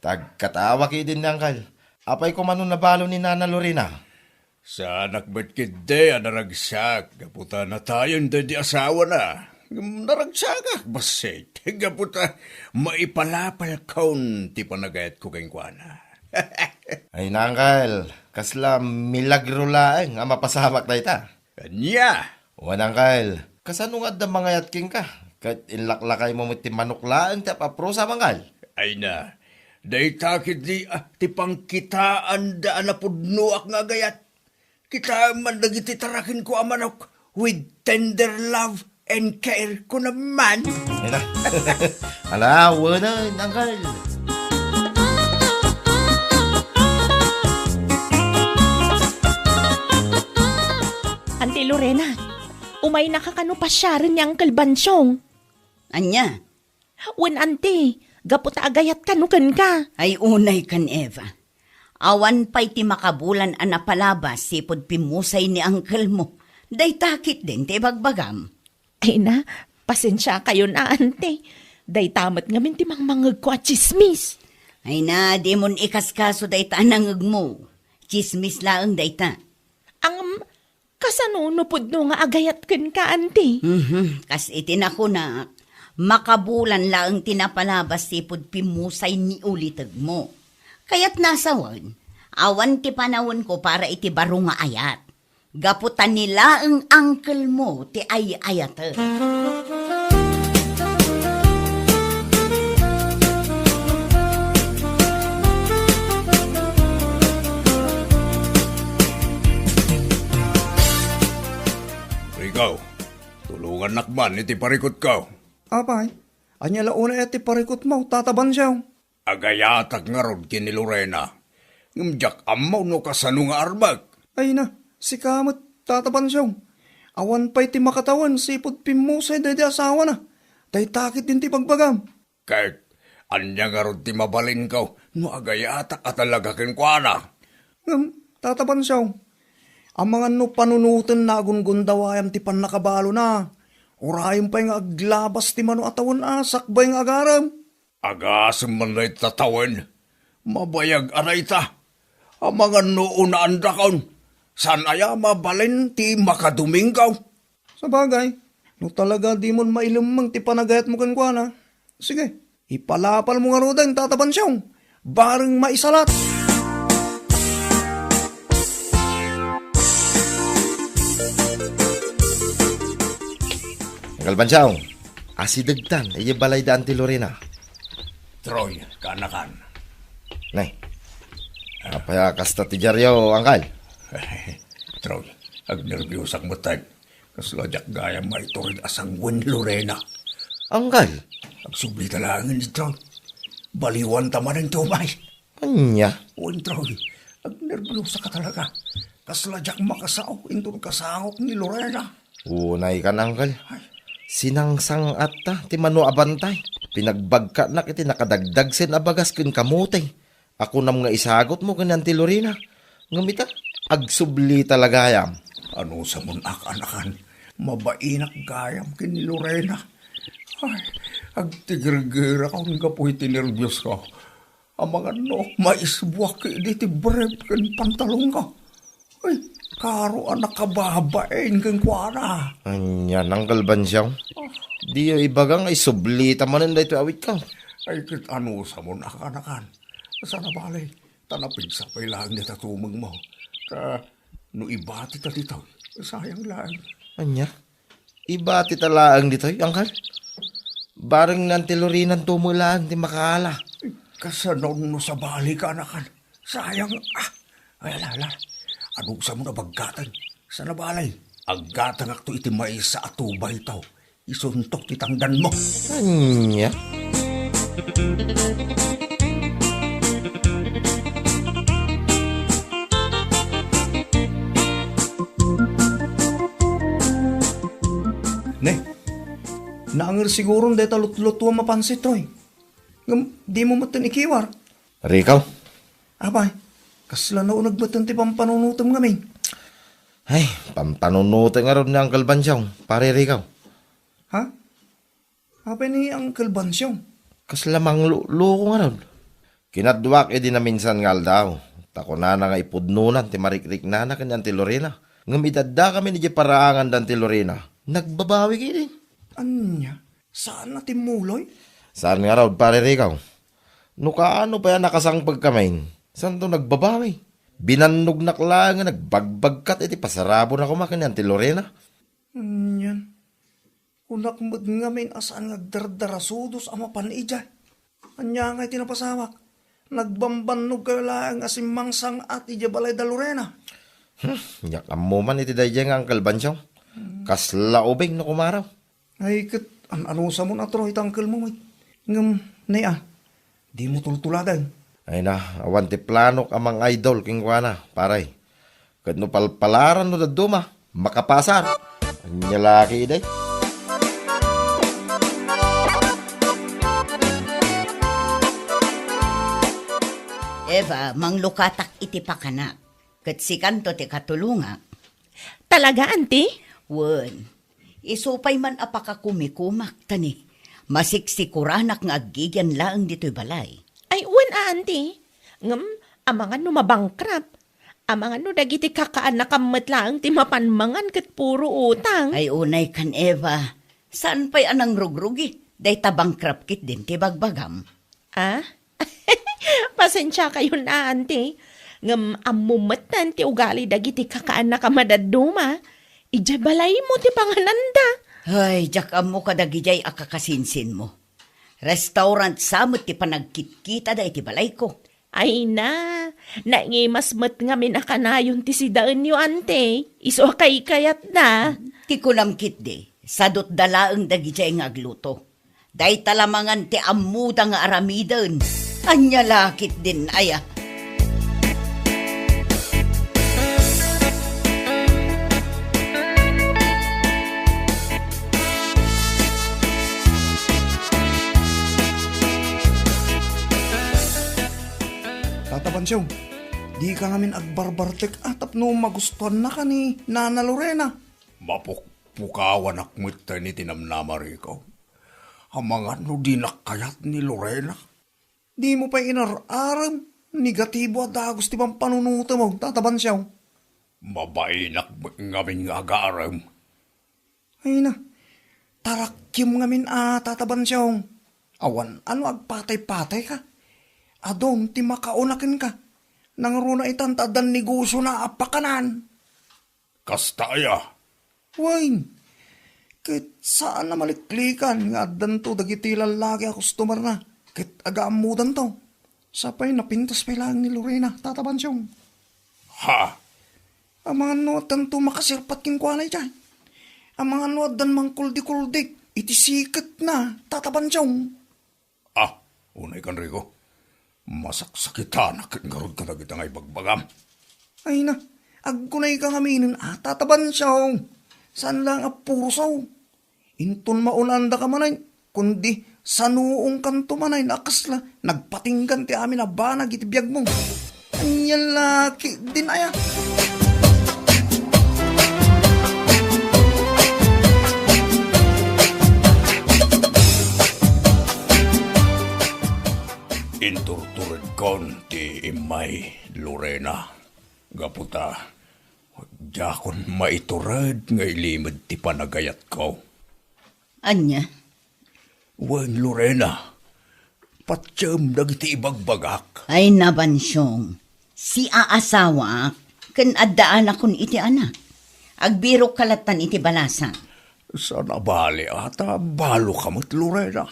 tagkatawa kayo din, Uncle. Apay ko man nabalo ni Nana Lorena. Sa anak ba't kide naragsak, gaputa na tayon di asawa na. Naragsak basit, gaputa maipalapal kaun ti panagayat ko keng kuana. Ay na, Uncle. Kasla milagro laeng ang mapasamak na ita. Kanya, Wan, Uncle. Kasano nga da mga yatking ka? Kahit inlaklakay mo ti manuklaan ti apaprosa, Uncle. ay na, day takit di ti pangkitaan daan na pudnuak nga gayat. Kita man dagiti tarakin ko amanok with tender love and care ko naman. Ay na. Ala, wala, Uncle. Auntie Lorena, umay nakakanupasyaren niyang kalbansyong. Anya, Wen auntie, gaputa agayat kanukan ka. ay unay kan Eva. Awan pa'y ti makabulan ang napalabas sipod pimusay ni uncle mo. Day takit din ti bagbagam. Ay na, pasensya kayo na auntie. Day tamat ngamin ti mangmangag ko at chismis. Ay na, di mon ikaskaso day ta nangag mo. Chismis laang day ta. Ang kasanunupod no nga agayat kan ka auntie. Kas itinako na, makabulan laang tinapalabas sipod pimusay ni ulitag mo. Kaya't nasawan, awan ti panawon ko para iti baro nga ayat. Gaputan nila ang uncle mo ti ay-ayat. Ikaw, tulungan nakman iti parikot ka. Apay, anya launa iti parikot mo, tataban siya. Agayatak nga rod kini Lorena. Ngumjak amaw no kasano nga arbag. Ay na, si kamot, tataban siya. Awan pa'y ti makatawan, sipod pimusay day asawa na. Day takit din ti pagbagam. Kahit anya nga rod ti mabalin ka, no agayatak at talaga kinkwana. Tataban siya. Ang mga no panunutan na agungundawayam ti pan nakabalo na. Urayom pa'y nga aglabas ti mano atawan sakbay nga agaram. Agasam man na tatawan. Mabayag aray ta. Ang mga noon na andakaon. San aya mabalin ti makadumingaw. Sa bagay, no talaga di mo mailamang ti panagayat mo kan kwa na. Sige, Ipalapal mo nga rodang tatabansyong, bareng maisalat. Kalbansyong, asidagtan, iya balay daan ti Lorena. Troy, kanakan. Nay, apaya kasta ti Jaryo, angkal. Troy, agnerbyusak mo tayo. Kaslajak gaya maiturin asang Gwen Lorena. Angkal, Agsubli talangin ni Troy. Baliwan taman ng tumay. anya, Uwan, Troy, agnerbyusak ka talaga. Kaslajak makasao, indun kasangok ni Lorena. unay ka na, angkal. Sinangsang atta, ti mano abantay. Pinagbagka na kiti nakadagdag sin abagas kin kamutay. Ako nam nga isagot mo kanyan ti Lorena. Ngamita, agsubli talaga yam. Ano sa munak anakan? Mabainak gayam kin ni Lorena. Ay, agtigir-gira ka ang kapoy tinervyos ko. Ang mga no, maisbuak di ti breb kin pantalong ka. Ay, karo anak kababain kang kuana. Anya nang kalbansyang. Di yung ibagang ay subli tamanin da ito awit ka. Ay, kit ano sa munak anakan? Sana balay, tanapig sa pailang ni tatumang mo. No ibati ta dito, sayang lang. Anya? Iba ti talaang dito, angkal. Bareng nanti Lorinan tumulaan ti makala. Kasanon no sa bali ka anakan. Sayang, ay alala. Anong sa mo na baggatan? Sa nabalay, aggatang akto iti may sa atubay tao. Isuntok titangdan mo. Anya? Ne, naangir siguro dahil talut-luto mapansit, Troy. Di mo matan ikiwar. Rikaw? Abay, kasla na nagbatan ti pampanunutom kami. Ay, pampanunutin nga ron ni Uncle Bansyong. Pare Rikaw. Ha? Abay ni Uncle Bansyong. Kaslamang luko nga ron. Kinadwak edi na minsan ngal daw. Tako na nga ipudnunan ti marikrik na kanyan ti Lorena. Ngamidadda kami ni paraangan dan ti Lorena. Nagbabawi kini. Anya? Saan na timuloy? Saan nga raw, pare Rikaw? No kaano pa yan nakasangpag kamain? Saan to nagbabawi? Binannog na klang nga nagbagbagkat iti pasarabo na kumakanyan ti Lorena. Anyan. Kunak mo't ngamin asaan nagdardarasudos ama panija. Anya nga tinapasawak. Nagbambanog kayo lang asimangsang at ija balay da Lorena. Yak mo man iti dayjay nga Uncle Bansyong. Kasla ubing na kumaraw. Ay, ano sa mo na tro itangkel mo, mate. Ngam, naya, di mo tultuladan. Ay na, awan ti planok amang idol king kuana, paray. Kad no palpalaran no daduma, makapasar. Anya laki day. Eva, manglukatak iti pakana. Kat si kanto ti katulunga. Talaga, auntie? Wen, isupay man apaka kumikumak tani. Masiksikuраnak nga agigyan laang dito'y balay. Ay, uwan, auntie. Ngam, amangan no mabangkrap. Amangan no dagiti kakaan na kamatlaang ti mapanmangan kat puro utang. Ay unay kan Eva, saan pa'y anang rugrugi? Day tabangkrap kit din ti bagbagam. Ah? Pasensya kayo na, auntie. Ngam, amumatan ti ugali dagiti kakaan na kamadaduma. Ija balay mo ti pangananda. Ay, jakam mo kadagijay akakasinsin mo. Restaurant samot ti panagkitkita da iti balay ko. Ay na, naingimas mat nga minakanayon ti si daan yu ante. Iso kay kayat na. Ti kunam kit de, sadot dalaang dagijay nga agluto. Day talamangan ti amuda nga aramidan. Anya lakit din aya. Tatabansyong, di ka ngamin agbarbartek atap no magustuhan na ka ni Nana Lorena. Mapukpukawan akmit tayo ni tinamnamari ko. Amangan no di nakayat ni Lorena. Di mo pa inararam, negatibo at dagos ti bang panunuto mo, Tatabansyong. Mabainak ngamin nga agaram. Ay na, tarakyam ngamin Tatabansyong. Awan, ano agpatay-patay ka? Adon, ti makaunakin ka. Nangruna itantadan negosyo na apakanan. Kasta aya. Wain, kit saan na maliklikan nga danto dagiti lalaki a customer na. Kit agaamudan to. Sapay napintas pa lang ni Lorena, tataban siyong. Ha? Ang mga nuwatan to makasirpat kinkwanay dyan. Ang mga nuwadan mang kuldi-kuldik, iti sikat na, tataban siyong. Ah, unay kan Rico. Masaksakitan na kingarod ka na kita ngay bagbagam. Ay na, agkunay kang aminin, tataban siyong. Saan lang apusaw? Inton maulanda ka manay, kundi sa noong kanto manay nakasla, nagpatinggan ti amin na banag iti biyag mo. Anyan laki din aya. Inturtured kon ti imay Lorena. Gaputa, jakon maiturad nga ilimod ti panagayat ko. Anya? Wen Lorena, patsam dagiti ibagbagak. Ay nabansyong, si aasawa, kan addaan akon iti anak. Agbiro kalatan iti balasa. Sana bali ata balo ka mo't Lorena.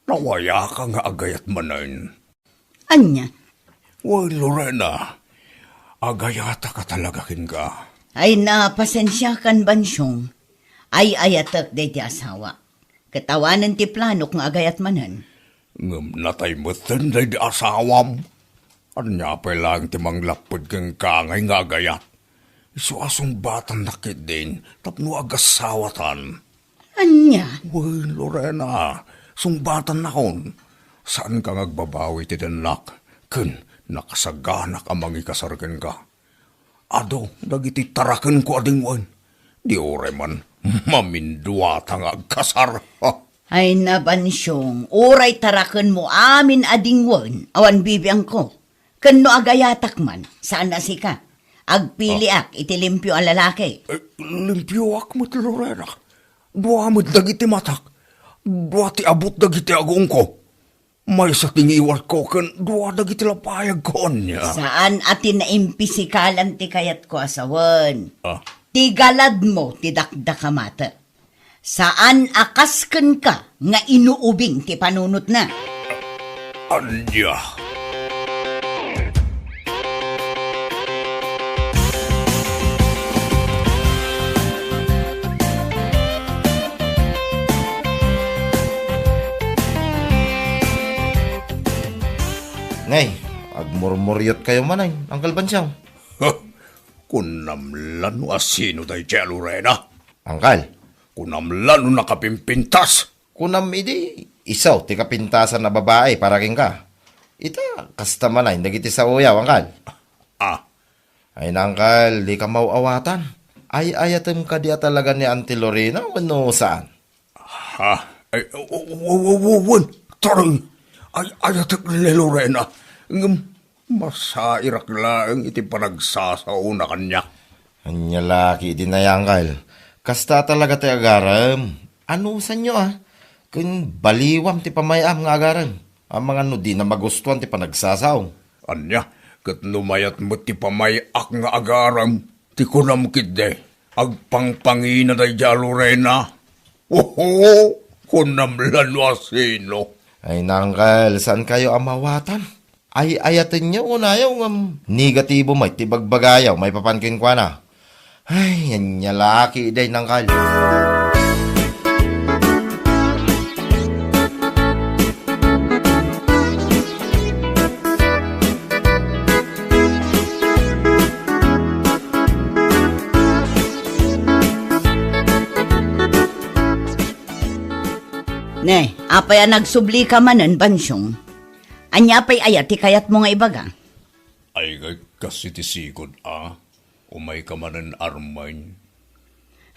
Nawaya ka nga agayat manan. Anya? Wen Lorena, agayata ka talaga kin ka. Ay napasensya kan bansyong. Ay ayatak day ti asawa. Katawanan ti planok nga agayat manan. Ngam natay mo di asawam. Anya pa lang ti manglapod kang kangay nga agayat. Isuasong batan nakit din, tapno agasawatan. Anya? Wen Lorena, sungbatan na kon. Saan ka ngagbabawi ti denak? Kun nakasaganak amang ikasargan ka. Ado, dagiti taraken ko adingwan. Di ore man, mamindwata nga agkasar. Ay nabansyong, uray taraken mo amin adingwan, awan bibiyang ko. Kano agayatak man, saan na si ka? Agpili ak, itilimpyo ang lalaki. Limpyo ak mo't Lorena. Dua mo't dagiti matak. Dua ti abot dagiti agong ko. May sa tingiwat ko kan dua dagiti lapayag ko niya. Saan atin na impisikalan ti kayat ko asawan? Ah. Ti galad mo, ti dakdakamata. Saan akasken ka nga inuubing ti panunot na? Anya. Ngay, agmurmuryot kayo manay, Uncle Bansyaw. Kunamlan no asino day siya Lorena. Uncle, Kunamlan no nakapimpintas. kunam idi, isaw, ti kapintasan na babae, para king ka. Ita, kasta manay, nagiti sa uyaw, Uncle. Ah, Ay na, Uncle, di ka mauawatan. Ay ayatem ka diya talaga ni Auntie Lorena, ano saan? ha? Ay, wan, taroy. Ay, ayatak ni Lorena. Masairak lang iti panagsasauna kanya. Anya laki, di na yan, Uncle. Kasta talaga ti agaram. Ano sa nyo, Kun baliwam ti pamayam nga agaram. Ang mga no di na magustuhan ti panagsasaw. Anya, kat numayat mo ti pamayak nga agaram, ti kunam kidde, agpangpangina day ja Lorena. Oho, kunam lano asino. Ay nangkal, saan kayo amawatan? Ay ayatin nyo unayaw ng negatibo may tibagbagayaw, may papankin kwa na. Ay, yan niya laki day nangkal. Ne, apay nagsubli ka manan, bansyong. Anya pa'y ayat, ti kayat mo nga ibaga. Ay, kasi ti sigod, umay ka manan armain.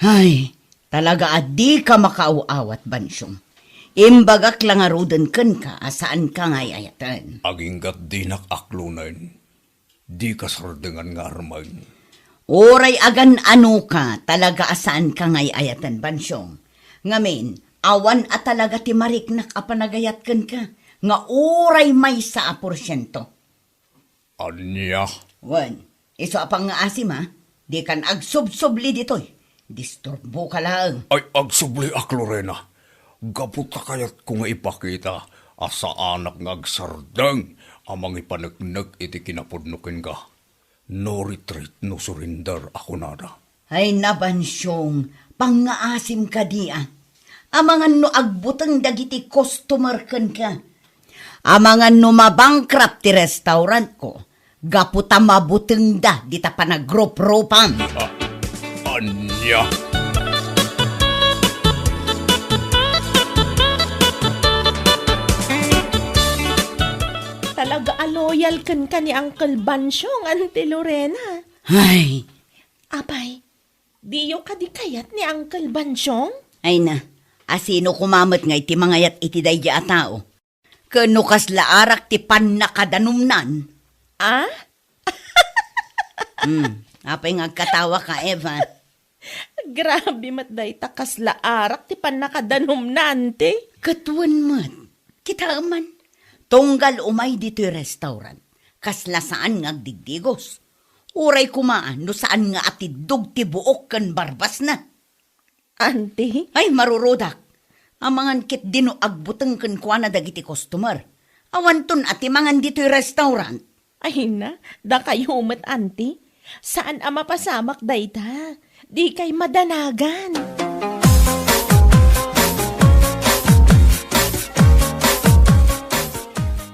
Ay, talaga adi ka makauawat, bansyong. Imbagak lang arudan ken ka, asaan ka nga ayatan. Aging gat di nakaklunan, di ka sardengan nga armain. Oray agan ano ka, talaga asaan ka nga ayatan, bansyong. Ngamin, Awan at talaga ti mariknak a panagayatken ka. Nga uray may sa porsyento. Anya? Wan, iso apang nga asim ha. Di kan agsubsubli ditoy. Disturbo ka lang. Ay, agsubli ak, Lorena. Gaputa kayat ko nga ipakita asa anak nga agsardang amang ipanagnag iti kinapudnukin ka. No retreat, no surrender ako nada. Ay nabansyong, pangaasim ka diya. Amangan no agbutang dagiti customer ken ka. Amangan no mabankrupt ti restaurant ko. Gaputa mabuteng da, di ta pa nagropropam. Anya? Talaga aloyal kan ka ni Uncle Bansyong, Auntie Lorena. Ay, Apay, diyo ka di kayat ni Uncle Bansyong? ay na, asino kumamat nga iti mangayat iti dayja a tao. Kano kasla arak ti pan nakadanumnan. Ah? Apay nga katawa ka, Eva. Grabe matday takas laarak ti pan nakadanom na, ante. Katuan mat, kita man. Tunggal umay dito yung restaurant. Kasla saan nga digdigos. Uray kumaan no saan nga atidog ti buok kan barbas na. Ante? Ay marurodak. Amangan kit dino agbuteng kan kwa na dagiti customer. Awanton ati mangan dito yung restaurant. Ay na, da kayo umat, ante. Saan ama pasamak dayta? Di kay madanagan.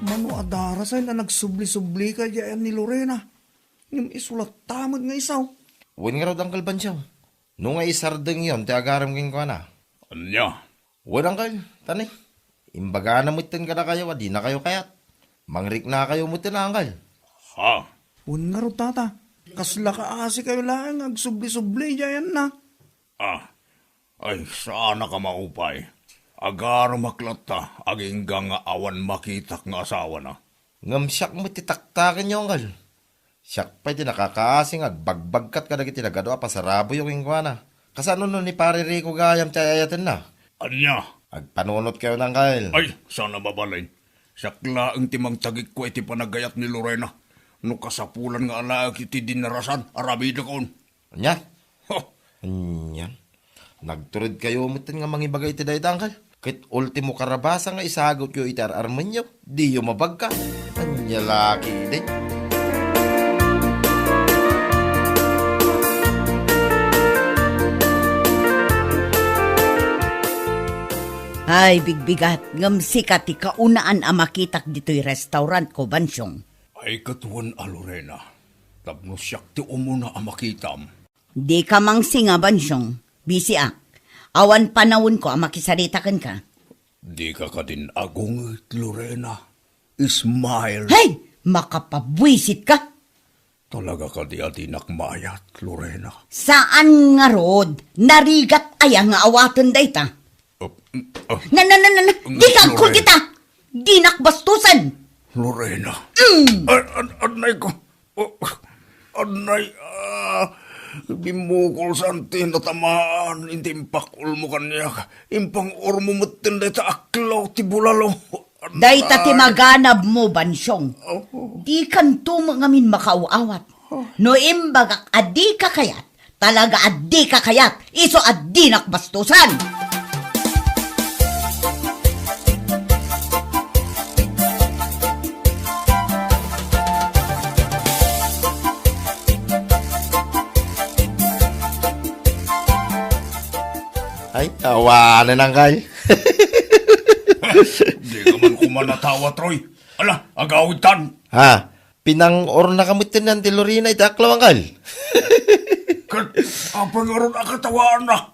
Mano adara say na nagsubli-subli ka diyan ni Lorena. Yung isulat tamad nga isaw. Wen nga raw Uncle Bansyong. Nung nga isardeng yon, ti agaram king ko na. Anya? Wen Uncle, tani. Imbaga na mutin ka na kayo, di na kayo kayat. Mangrik na kayo mutin na Uncle. Ha? Un nga ro tata. Kasla ka asi kayo lang agsubli-subli diyan na. Ay, sana ka maupay. Agar maklata, aging nga awan makitak nga asawa na. Ngam siyak mo titaktakin nyo Uncle. Siyak pa iti nakakaasing agbagbagkat ka dagiti nagado pasarabo yung ingwana. Kasano nun ni Pare Rico gayam tayayatin na. Anya? Agpanunot kayo ng Uncle. Ay, sana mabalay. Sakla ang timang tagik ko iti panagayat ni Lorena. No kasapulan nga alaak iti dinarasan, arabida kon. Anya? Ho! Anyan. Nagturid kayo mutin nga mangibagay ti dayta Uncle. Kit ultimo karabasa nga isagot yo iti ararman nyo. Di yo mabagka. Anya laki din. Ay, bigbigat, ngam sikat ti kaunaan a makitak dito'y restaurant ko, Bansyong. Ay katuan a Lorena. Tapno siyak ti umuna a makitam. Di ka mang singa, Bansyong. Bisi ak. Awan panawon ko a makisaritakan ka. Di ka din agungit, Lorena. Ismail. Hey! Makapabwisit ka! Talaga ka di adinakmayat, Lorena. Saan nga rod? Narigat aya nga awatan dayta. Na, di ka kung kita! Di nakbastusan! Lorena. Anay ko. Anay, bimukol sa antin natamaan. Hindi impakul mo kanya. Impang ormo matin dayta aklaw ti bulalo. Dayta ti maganab mo, Bansyong. Di kan tumangamin makauawat. No imbagak adi ka kayat, talaga adi ka kayat, iso adi nakbastusan. Ay, tawanan Uncle. Di ka man kumanatawa, Troy. Ala, agawitan. Ha? Pinang-or na kamutin ng ti Lorena iti aklaw Uncle. Kat, apang aron akatawaan na.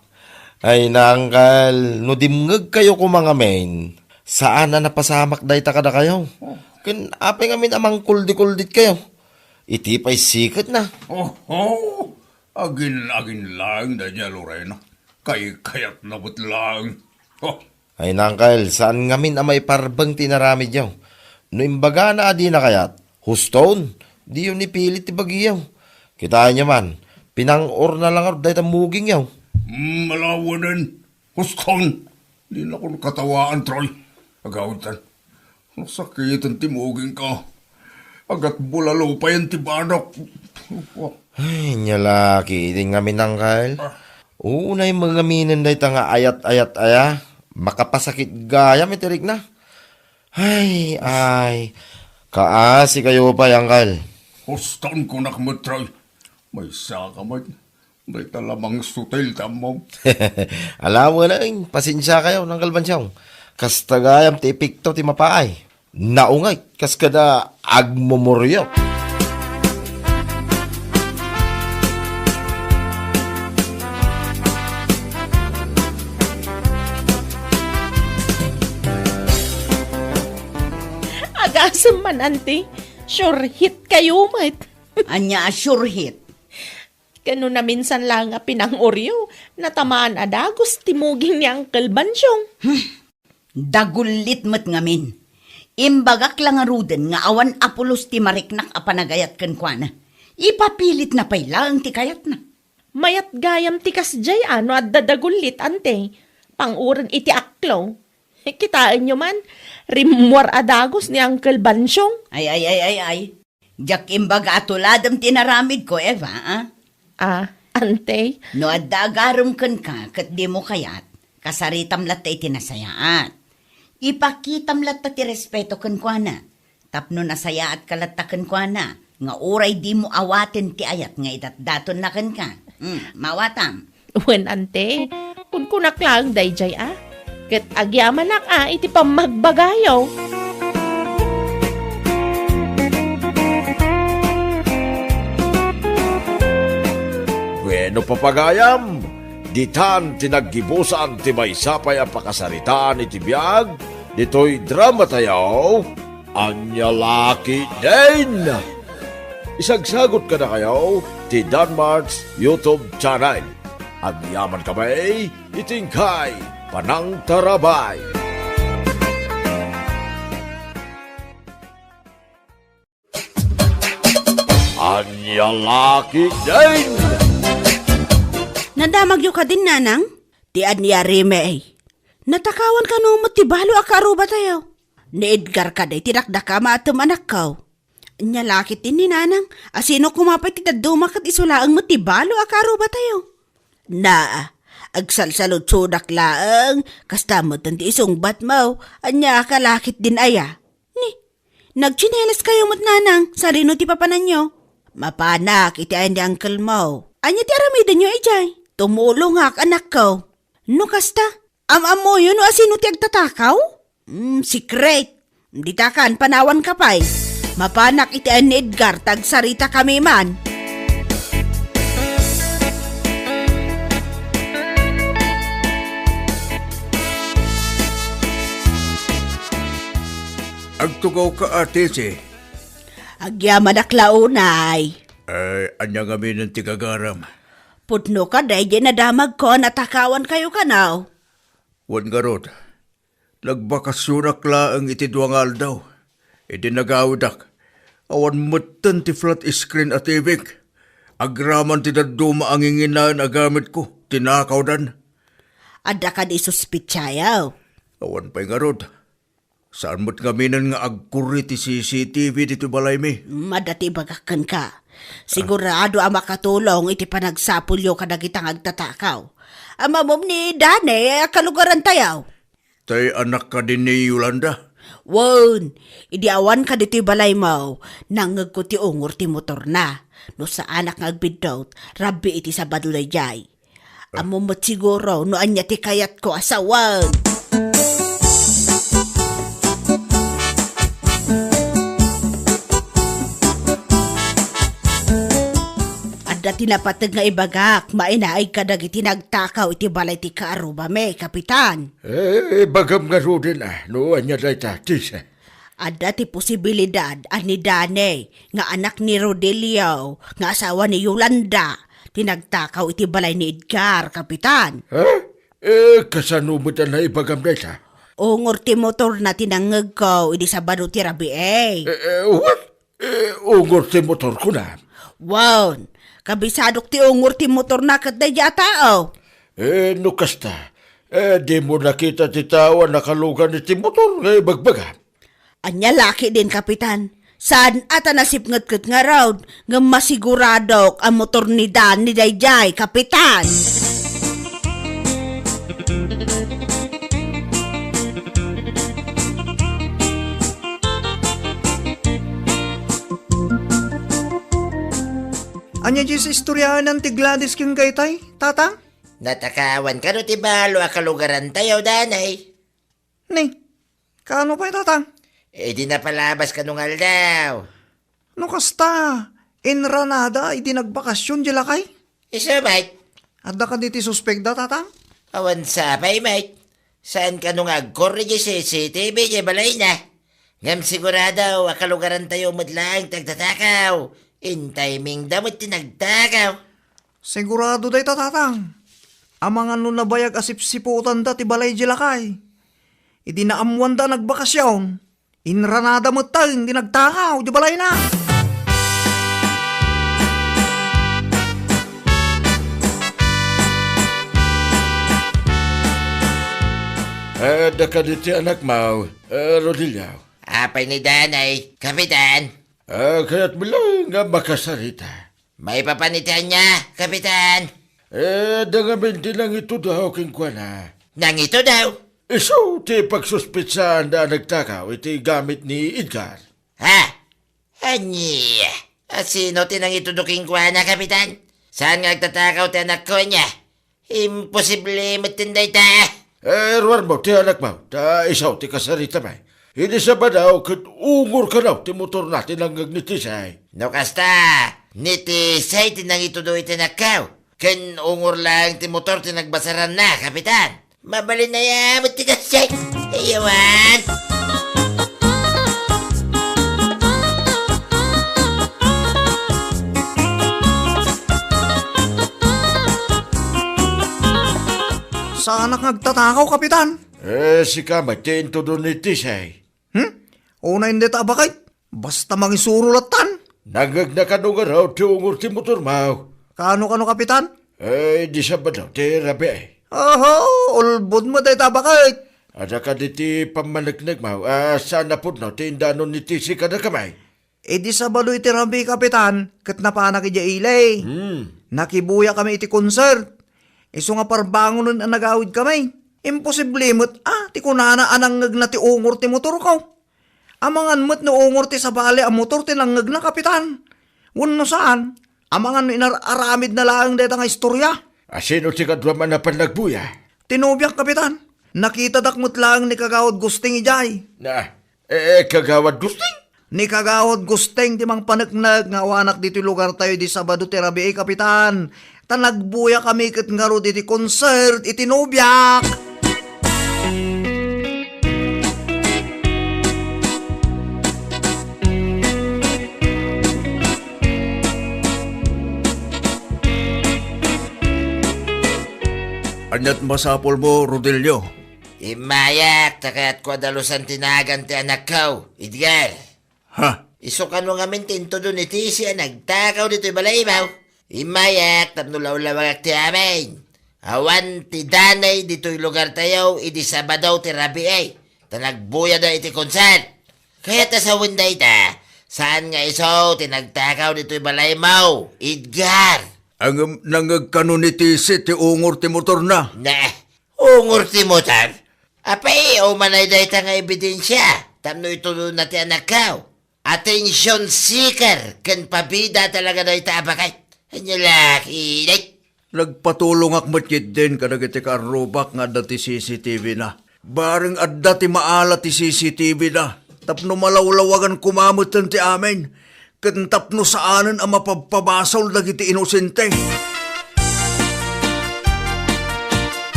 Ay na Uncle, no dimngeg kayo kumangamen. Saan na napasamak dayta kada kayo? Ken apay ngamin amang kuldi-kuldit kayo. Iti pa'y sikat na. Oh. Agin lang da niya, Lorena. Kayat nabot lang. Oh. Ay na Uncle, saan ngamin amay parbang tinaramid yaw? No imbaga na adi na kayat, huston, di yun nipilit ti bagiyaw. Kita niya man, pinang-or na lang dahil muging yaw. Malawanan. Huskon. Di na ko katawaan, Troy. Agawitan. Nasakitan timugin ka. Agat bulalo pa yan tibanok. Ay, nyalaki, iti nga minangkal. Unay mga minin day nga ayat-ayat aya. Makapasakit gaya, mitirik na. Ay. Kaasi kayo pa, yangkal. Hustan ko nakmat, Troy. May saka may talamang sutil tamo. Alam mo na, pasensya kayo ng kalbansyaw. Kastagayam ti epekto ti mapaay. Naungay, kas kada agmumuryo. Agasam man, ante. Sure hit kayo, mate. Anya sure hit. Kano na minsan lang nga pinangoryo, natamaan adagos timuging ni Uncle Bansyong. Dagulit met ngamin. Imbagak lang nga ruden nga awan apulos ti mariknak a panagayat ken kuana. Ipapilit na pailang ti kayat na. Mayat gayam tikas jay ano at dadagulit, ante. Panguran iti aklaw. Kitaan nyo man, rimwar adagos ni Uncle Bansyong. Ay. Jak imbaga atuladam tinaramid ko, Eva, ah? Ante. No adagarum ken ka, kat di mo kayat, kasaritam lat ti tinasayaat. Ipakitam lat ti respeto ken kuana. Tapno nasayaat kalat ken kuana, nga uray di mo awaten ti ayat nga idatdaton na ken ka. Mawatam. Wen, ante, kun kunak lang dayjay, Ket agyaman iti pamagbagayaw. Bueno papagayam, ditan tinaggibusan ti maysapay ang pakasaritaan iti biyag, dito'y drama tayo, Anya Laki din! Isagsagot ka na kayo ti Danmarks YouTube channel. Agyaman kamay, itingkay, Panang Tarabay. Anya Laki din! Nadamag yu ka din, nanang? Tiad niya rime. Natakawan ka no matibalo akaruba tayo. Ni Edgar ka day tinakda ka maatum anak ko. Nya lakit din ni nanang. Asino kumapay ti daduma kat isulaang matibalo akaruba tayo. Na, agsalsalod sudak laang. Kastamot ti isong bat mo. Anya kalakit din aya. Ni, nagchinelas kayo mat nanang. Sarino ti papanan nyo. Mapanak iti ayan di uncle mo. Anya ti aramidan nyo ijay. Tumulong hak anak ko. No kasta, am-amo yun o asino ti agtatakaw? Secret. Di takan panawan ka pa'y. Mapanak iti an ni Edgar, tagsarita kami man. Agtugaw ka, ate, si. Agyaman aklaunay. Ay, anya kami ng tigagaram. Putno ka day, di nadamag ko, natakawan kayo kanaw. Wan garod. Nagbakasyonak laang iti duangal daw. Iti nagawadak. Awan mutan ti flat screen at ibig. Agraman ti daduma ang inginaan agamit ko. Tinakaw dan. Ada ka di suspitsayaw. Awan pa'y garod. Saan mo't gaminan nga agkuri ti CCTV dito balay mi? Madati bagakan ka. Sigurado ang makatulong iti panagsapulyo ka na kitang agtatakaw. Ama mom ni Dane, kalugaran tayaw. Tay anak ka din ni Yolanda. Won, idiawan ka dito'y balay mo. Nangag ko ti ungur ti motor na. No sa anak nga agbidot, rabi iti sa badulay jay. Amo mo't siguro, no anya ti kayat ko asawan. Ada tinapatag nga ibagak, mainaay ka iti nagtakaw iti balay ti kaaruba me, kapitan. Bagam nga rudin no anya day tisa. Ada ti posibilidad ani Dane, nga anak ni Rodelio, nga asawa ni Yolanda, tinagtakaw iti balay ni Edgar, kapitan. Kasanumot na ibagam day ta? Ungor ti motor na tinangag ko, idi sabado ti rabi What? Ungor ti motor ko na. Wow, kabisadok ti ungor ti motor na kat day tao. No kasta, Di mo nakita ti tao nakalugan ni ti motor nga ibagbaga. Anya laki din, Kapitan. Saan ata nasipngat kat nga raw nga masigurado ang motor ni Dan ni Dayjay, Kapitan. Anya di sa istoryahan ng ti Gladys king gaytay, tatang? Natakawan ka no ti balo akalugaran tayo danay. Ni, kano pa tatang? Di napalabas ka nung aldaw. No kasta, Enranada, idi nagbakasyon di lakay? Isa mate, Adda ka diti suspekda, tatang? awan sapay mate. Saan ka nung agkorre di CCTV di balay na? Ngam sigurado akalugaran tayo madlang tagtatakaw. In timing damot tinagtakaw. Sigurado day tatang. Amangan no nabayag asip-siputan da ti balay di lakay. Idi naamuan da nagbakasyon. Inranada mo tayo, hindi nagtakaw, di balay na. Da ka di ti anak mo, Rodilio. Apay ni danay, kapitan. Kaya't bilang nga makasarita. May papanitian niya, kapitan. Da nga binti lang ito daw king kwa na. Nang ito daw. So, ti pagsuspitsaan da nagtakaw, iti gamit ni Edgar. Ha? Anyi? Sino tinang ituduking kwa na, kapitan? Saan nga nagtatakaw ti anak ko niya? Imposible matinday ta. Ruar mo, ti anak mo, ta isaw ti kasarita may. Hindi sa ba daw, kat ungor ka daw, ti motor natin ang ngagnitisay. No kasta, nitisay tinang itudo itinakaw. Kan ungor lang ti motor tinagbasaran na, kapitan. Mabalin na yan, matikasay. Ayawan. Saan ang nagtatakaw, kapitan? Si Kamat, ti into doon nitisay. Una hindi ta bakay. Basta mangisurulatan. Nagagnakanong raw, ti ungor ti motor mo. Kano kapitan? Di sa ba daw, ti rabi ay. Ulbod mo day tabakay. Ada ka di ti pamanagnig mo, sana po no, ti indanon nitisi ka na kamay. Di sa baloy ti rabi, kapitan, kat napanak ija ilay. Nakibuya kami iti concert. Iso nga parbangon nun ang nagawid kami. Imposible mo't, ti kunana anangag na ti ungor ti motor ko. Amangan mo't no ungor ti sabali ang motor ti langag na, kapitan. Wano saan? Amangan no inararamid na lang deta nga istorya. Sino ti kadwaman na panagbuya? Tinubiyak, kapitan. Nakita dakmot lang ni Kagawad Gusting ijay. Kagawad Gusting? Ni Kagawad Gusting ti mang panagnag nga wanak dito lugar tayo di Sabado ti Rabi, kapitan. Tanagbuya kami kat nga ro diti concert, itinubiyak. Anyat masapol mo, Rodilio. Imayak, takat ko dalusan tinagan ti anak ko, Edgar. Ha? Iso ka nung amin tinto doon iti siya nagtakaw dito ibalaybaw. Imayak, tapno lawlawag ti amin. Awan ti danay dito'y lugar tayo, idi Sabadaw ti Rabi ay. Tanagbuya da iti konsan. Kaya tasawin da ita, saan nga iso tinagtakaw dito'y balaymaw, Edgar. Ang nangagkanon iti ti ungor ti motor na. Ungor ti motor? Apay, umanay da ita nga ebidensya. Tamno ito doon na ti anak ko. Attention seeker, kan pabida talaga da ita abakay. Anyalaki, Nagpatulong akmatkit din kanagiti karubak nga dati CCTV na. Baring at dati maala ti CCTV na. Tapno malawlawagan kumamot ti amin. Kan tapno saanan ang mapapabasol dagiti inosente.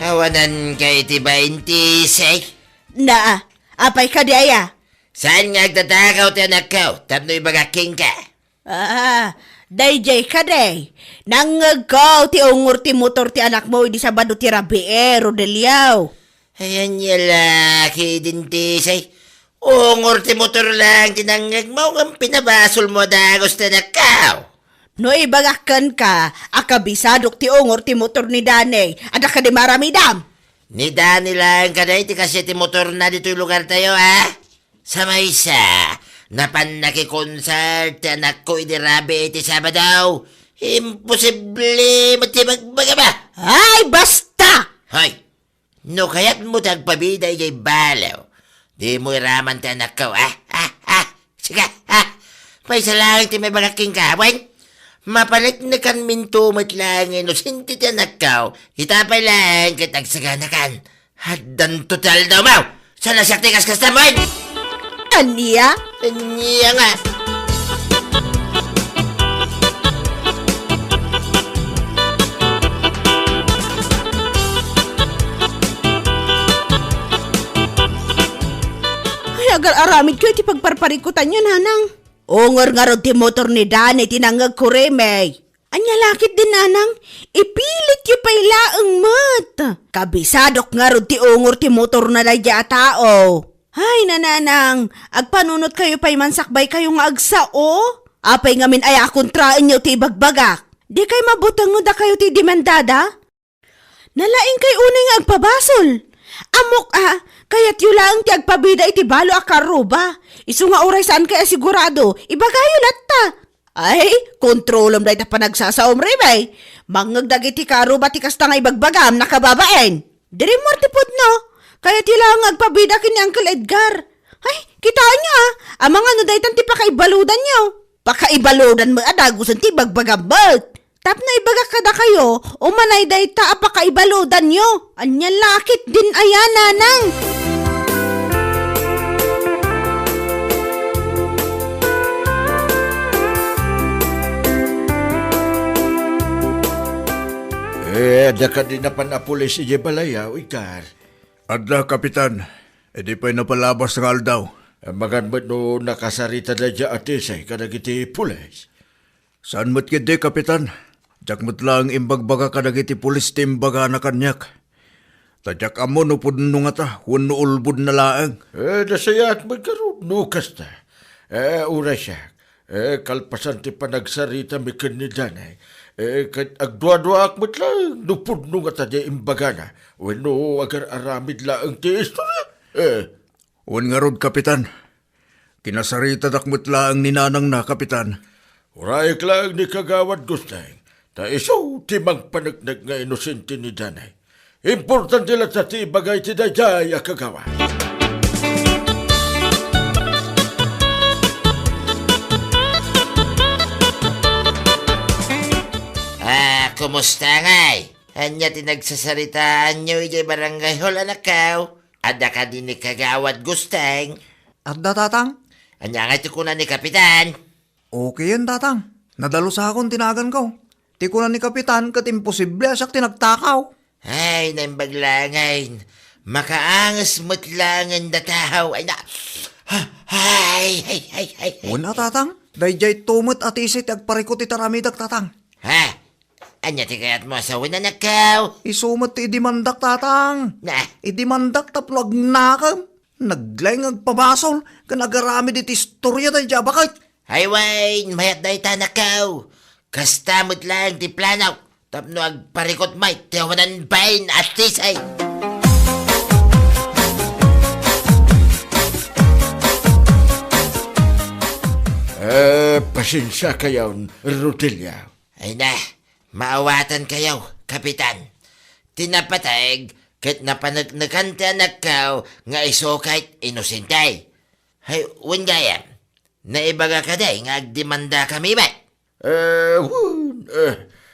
Hawanan kay ti 26. Apay ka di aya? Saan nga agtatakaw ti anak ko? Tapno ibagaking ka. Dayjay ka day. Nangagaw ti ungor ti motor ti anak mo di Sabado ti Rabi, Rodeliao. Ayan yala, kay din ti say. Ungor ti motor lang tinangag mo kang pinabasol mo dagos na nakaw. No ibagakan ka, akabisadok ti ungor ti motor ni Danay, ada ka di maramidam. Ni Dani lang kaday ti kasi ti motor na dito yung lugar tayo ha. Sa maysa, napan nakikonsert ti anak ko idirabi iti Sabadaw. Imposible matibagbaga ba? Ay, basta! Hoy, no kaya't mo tagpabida ijay balaw. Di mo iraman ti anak ko, Sige, may salang ti may bagaking kawan. Mapalit na kan mintumot lang inusinti ti anak ko. Itapay lang kitagsaganakan. Haddan total daw mo. Sana siya tikas kastamon. Aniya? Aniya nga. Agar aramid ko iti pagparparikutan yun, Nanang. Ungor nga ron ti motor ni Danay, tinangag ko remay. Anya lakit din, Nanang. Ipilit yu pailaang mat. Kabisadok nga ron ti ungor ti motor na dadya tao. Hay, nananang, agpanunot kayo pa'y mansakbay kayo nga agsao. Apay ngamin ay akontraan nyo ti bagbagak. Di kay mabutang da kayo ti demandada? Nalaing kay unay nga agpabasol. Amok kayat yulang ti agpabida iti balo a karuba. Isu nga oray saan kaya sigurado, ibagayo latta. Ay, kontrolom dahi ta panagsasaom rimay. Mangagdag iti karuba ti kasta nga ibagbagam nakababaen. Diri mortipod no, kayat yulang agpabida kini Uncle Edgar. Ay, kitaan niya amang ano dahi tan ti pakaibaludan niyo. Pakaibaludan mo adagusan ti bagbagam bat. Tap na ibaga kada kayo, umanay day ta apakaibaludan nyo. Anya lakit din ayan, Nanang. Da ka din na panapulis ije balayaw, Ikar. Adla, Kapitan. Di pa'y napalabas ng aldaw. Magan ba't no nakasarita na dya atisay kadagiti pulis? Saan mo't kidi, Kapitan? Diyak mo't lang imbagbaga kadagiti pulis timbaga na kanyak. Tadyak amo no pudno nga ta, wano ulbud na laang. Nasayat magkaroon, no kasta. Ura siya. Kalpasan ti panagsarita mi ni Danay. Kat agdwa-dwa akmat lang, no pudno nga ta di imbaga na. Wano agar aramid laang ti istorya. Wan nga rod, Kapitan. Kinasarita dakmot laang ni Nanang na, Kapitan. Urayak lang ni Kagawad Gustay. Ta iso timang panagnag nga inosente ni Danay. Importante lang sa ti bagay ti dayay a Kagawad. Kumusta ngay? Anya tinagsasaritaan nyo ijay barangay hall anakaw. Ada ka din ni Kagawad Gustay. Adda, tatang? Anya nga tikunan ni Kapitan. Okay yan, tatang. Nadalo sa akong tinagan ko. Tikunan ni Kapitan kat imposible asak tinagtakaw. Ay, naimbaglangayn. Makaangas mo't lang ang datahaw. Ay na. Ay. Una, tatang. Dayjay tumot at isit agparikot itaramidak, tatang. Ha? Anya ti kayat mo asawin na nakaw? Isumot ti idimandak, tatang. Na? Idimandak taplag nakam. Naglayng agpabasol. Kanagarami dit istorya dayjay bakit? Ay, wain. Mayat dahi ta nakaw. Kastamot lang ti planaw. Tapno agparikot may tiyawanan bain at tisay. Pasensya kayaw, Rutilya. Ay na, maawatan kayaw, Kapitan. Tinapatag, kat napanagnakan ti anak kaw, nga isokait inosintay. Hay, wangayam, naibaga ka day, nga agdemanda kami ba?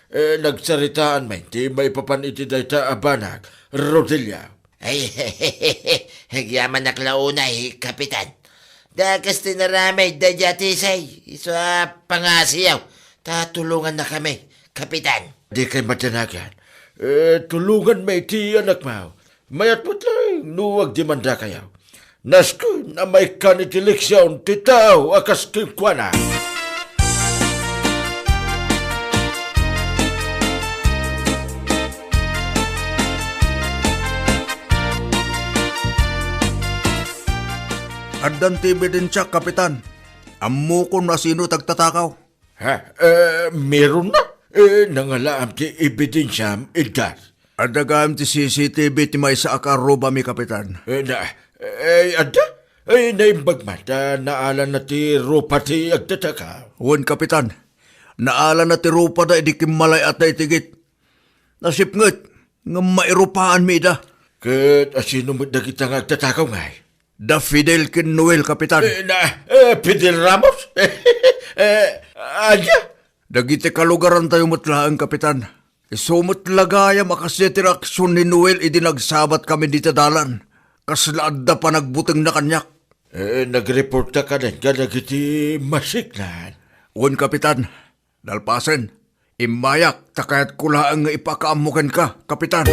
Nagsaritaan may, di may papaniti day ta abanag, Rutilya. Ay, hagyaman naklaunay, Kapitan. Dakas tinaramay, dadyatisay, isa pangasiyaw. Tatulungan na kami, Kapitan. Di kay matanagan. Tulungan may ti anak mo. Mayat mo't lang, nuwag demanda kayaw. Nasko na may kanitileksyon, titaw, akas kinkwana. Addan ti ebidensya, Kapitan. Ammo ko na sino tagtatakaw. Ha? Meron na. Nangalaam ti ebidensyam, Edgar. Adagam ti CCTV ti may sa akaroba mi, Kapitan. Ada? Naimbag mata, naala na ti rupa ti agtataka. Wan, Kapitan. Naala na ti rupa da idikim malay at na itigit. Nasipngat, nga mairupaan mi da. Kat asino mo na kita nga agtatakaw ngay? Da Fidel kin Noel, Kapitan. Fidel Ramos? Ada? Dagiti kalugaran tayo matlaang, Kapitan. Isumot lagaya makasiti aksyon ni Noel idinagsabat kami dito dalan. Kaslaad da pa nagbuteng na kanyak. Nag-report ka din ka nagiti masiklan. Uwan, Kapitan. Dalpasen. Imayak takayat kulaang nga ipakaamukan ka, Kapitan.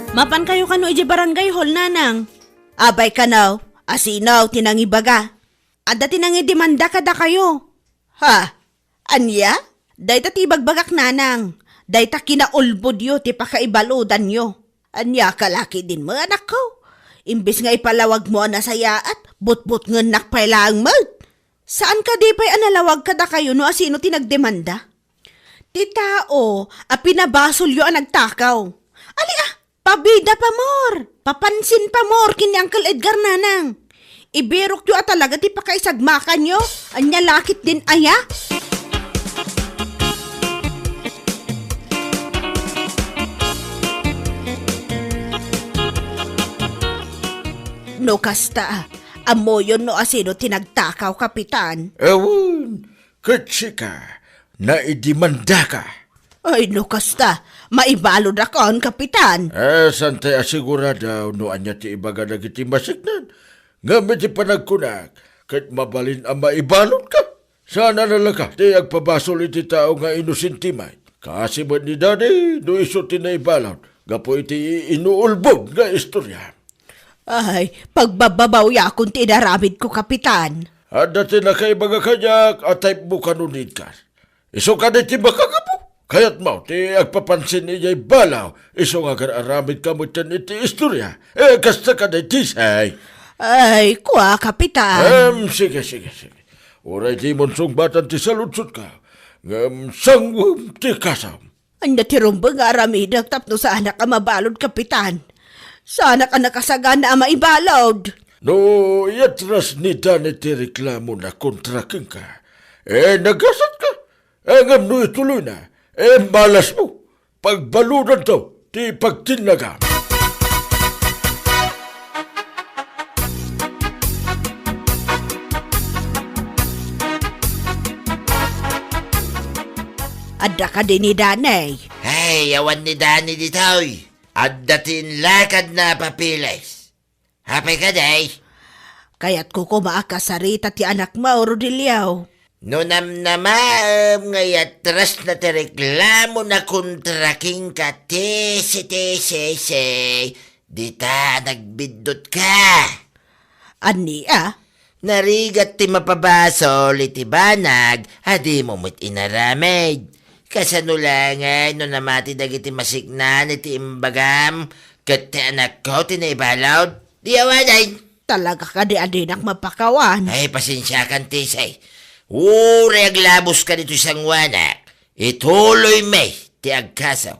Mapan kayo kano iji barangay hall, nanang. Abay kanaw, asinaw tinangibaga. Ada tinangi demanda kada kayo. Ha? Anya? Day ta tibagbagak, nanang. Day ta kinaulbod yo ti pakaibaludan yo. Anya kalaki din mo, anak ko. Imbis nga ipalawag mo na sayaat, but-but ngenak pailang mo. Saan ka di pa'y analawag kada kayo no asino tinagdemanda? Ti tao, pinabasol yo ang nagtakaw. Ali pabida pa mor, papansin pa mor kini Uncle Edgar, nanang. Ibirok yo talaga ti pakaisagmakan yo, anya lakit din aya. No kasta, amo yun no asino tinagtakaw, Kapitan. Ewan, katsika, naidimanda ka. Ay no kasta, maibalod akon, Kapitan. Santay asigurado no anya ti ibaga nagiti masiknan. Ngamit ti panagkunak, kat mabalin ang maibalod ka. Sana nalaka, ti agpabasol iti tao nga inusintimay. Kasi ba ni Daddy, no iso ti naibalod, gapo iti inuulbog nga istorya. Ay, pagbababaw ya kung tinaramid ko, Kapitan. At dati na kay mga kanyak at type mo kanunid ka. Iso ka na ti makakapo. Kaya't mo, ti agpapansin niya'y balaw. Iso nga aramid ka mo iti istorya. Kasta ka na tisay. Ay, kuha, Kapitan. Sige. Uray di monsong batan ti saludsot ka. Sangwam ti kasam. Anya ti rumba nga aramidag tapno sa anak ka mabalod, Kapitan. Sa anak ka nakasagan na maibalod. No, yatras ni Dani ti reklamo na kontraking ka. Nagasat ka. Ngam no ituloy na. Malas mo. Pagbaludan to, ti pagtinagam. Adda ka din ni Danay. Hey, awan ni Dani ditoy. At datin lakad na papilis. Happy ka, day? Kaya't ko kumaakasarita ti anak mo, Rodilio. No namnamam ngayat tras na reklamo na kontraking ka tese. Dita nagbidot ka. Ania? Narigat ti mapabasol iti banag, adi mo mo't inaramid. Kasanulangan no namati dagiti masignan iti imbagam, kat ti anak ko tinaibalaw, di awanay. Talaga ka di adinak mapakawan. Ay, pasensya kan tisay. Uri aglabos ka dito isang wanak, ituloy may ti agkasaw.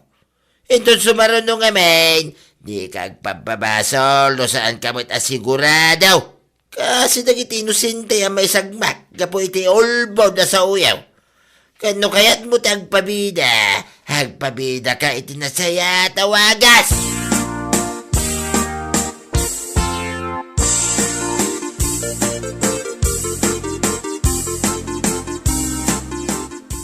Ito sumarunong amin, di kagpababasol no saan ka mo't asiguradaw. Kasi dagiti inosente ang may sagmak, gapo iti olbod na sa uyaw. Kano kaya't mo tagpabida, hagpabida ka iti nasaya tawagas.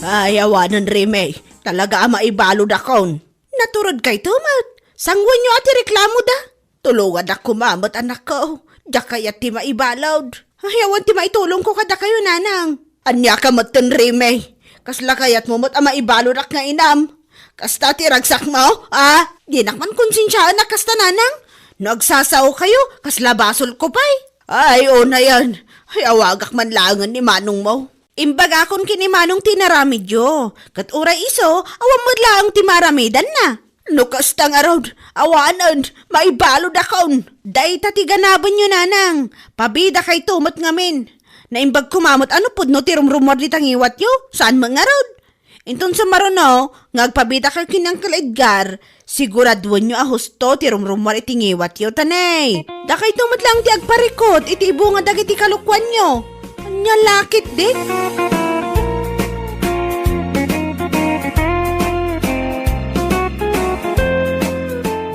Ay, awanan Rime. Talaga maibalod akon. Naturod kay tumat. Sangwan nyo ati reklamo da. Tulungan ako mamot anak ko. Da kaya ti maibalod. Ay, awan ti maitulong ko kada kayo, nanang. Anya ka matan Rime. Kasla kayat mo mo't maibalod ak nga inam. Kasta ti ragsak mo, di nakman konsensyaan na kasta, nanang. Nagsasaw kayo, kasla basol ko pa'y. Ay, o na yan. Ay, awagak man langan ni manong mo. Imbaga akon kinimanong tinaramidyo. Kat uray iso, awam mo lang timaramidan na. Lukas tang araw, awanan, maibalod akon. Day tatiganaban nyo nanang. Pabida kay tumot ngamin. Naimbag kumamot ano pud no tirumrumor di tangiwat yo. Saan mga rod? Inton sa maruno, ngagpabida kay kinang Edgar. Siguraduan nyo ahusto tirumrumor itingiwat yo tanay. Da kay tumot lang ti agparikot iti ibo nga dagiti kalukwan nyo. Anya lakit dik.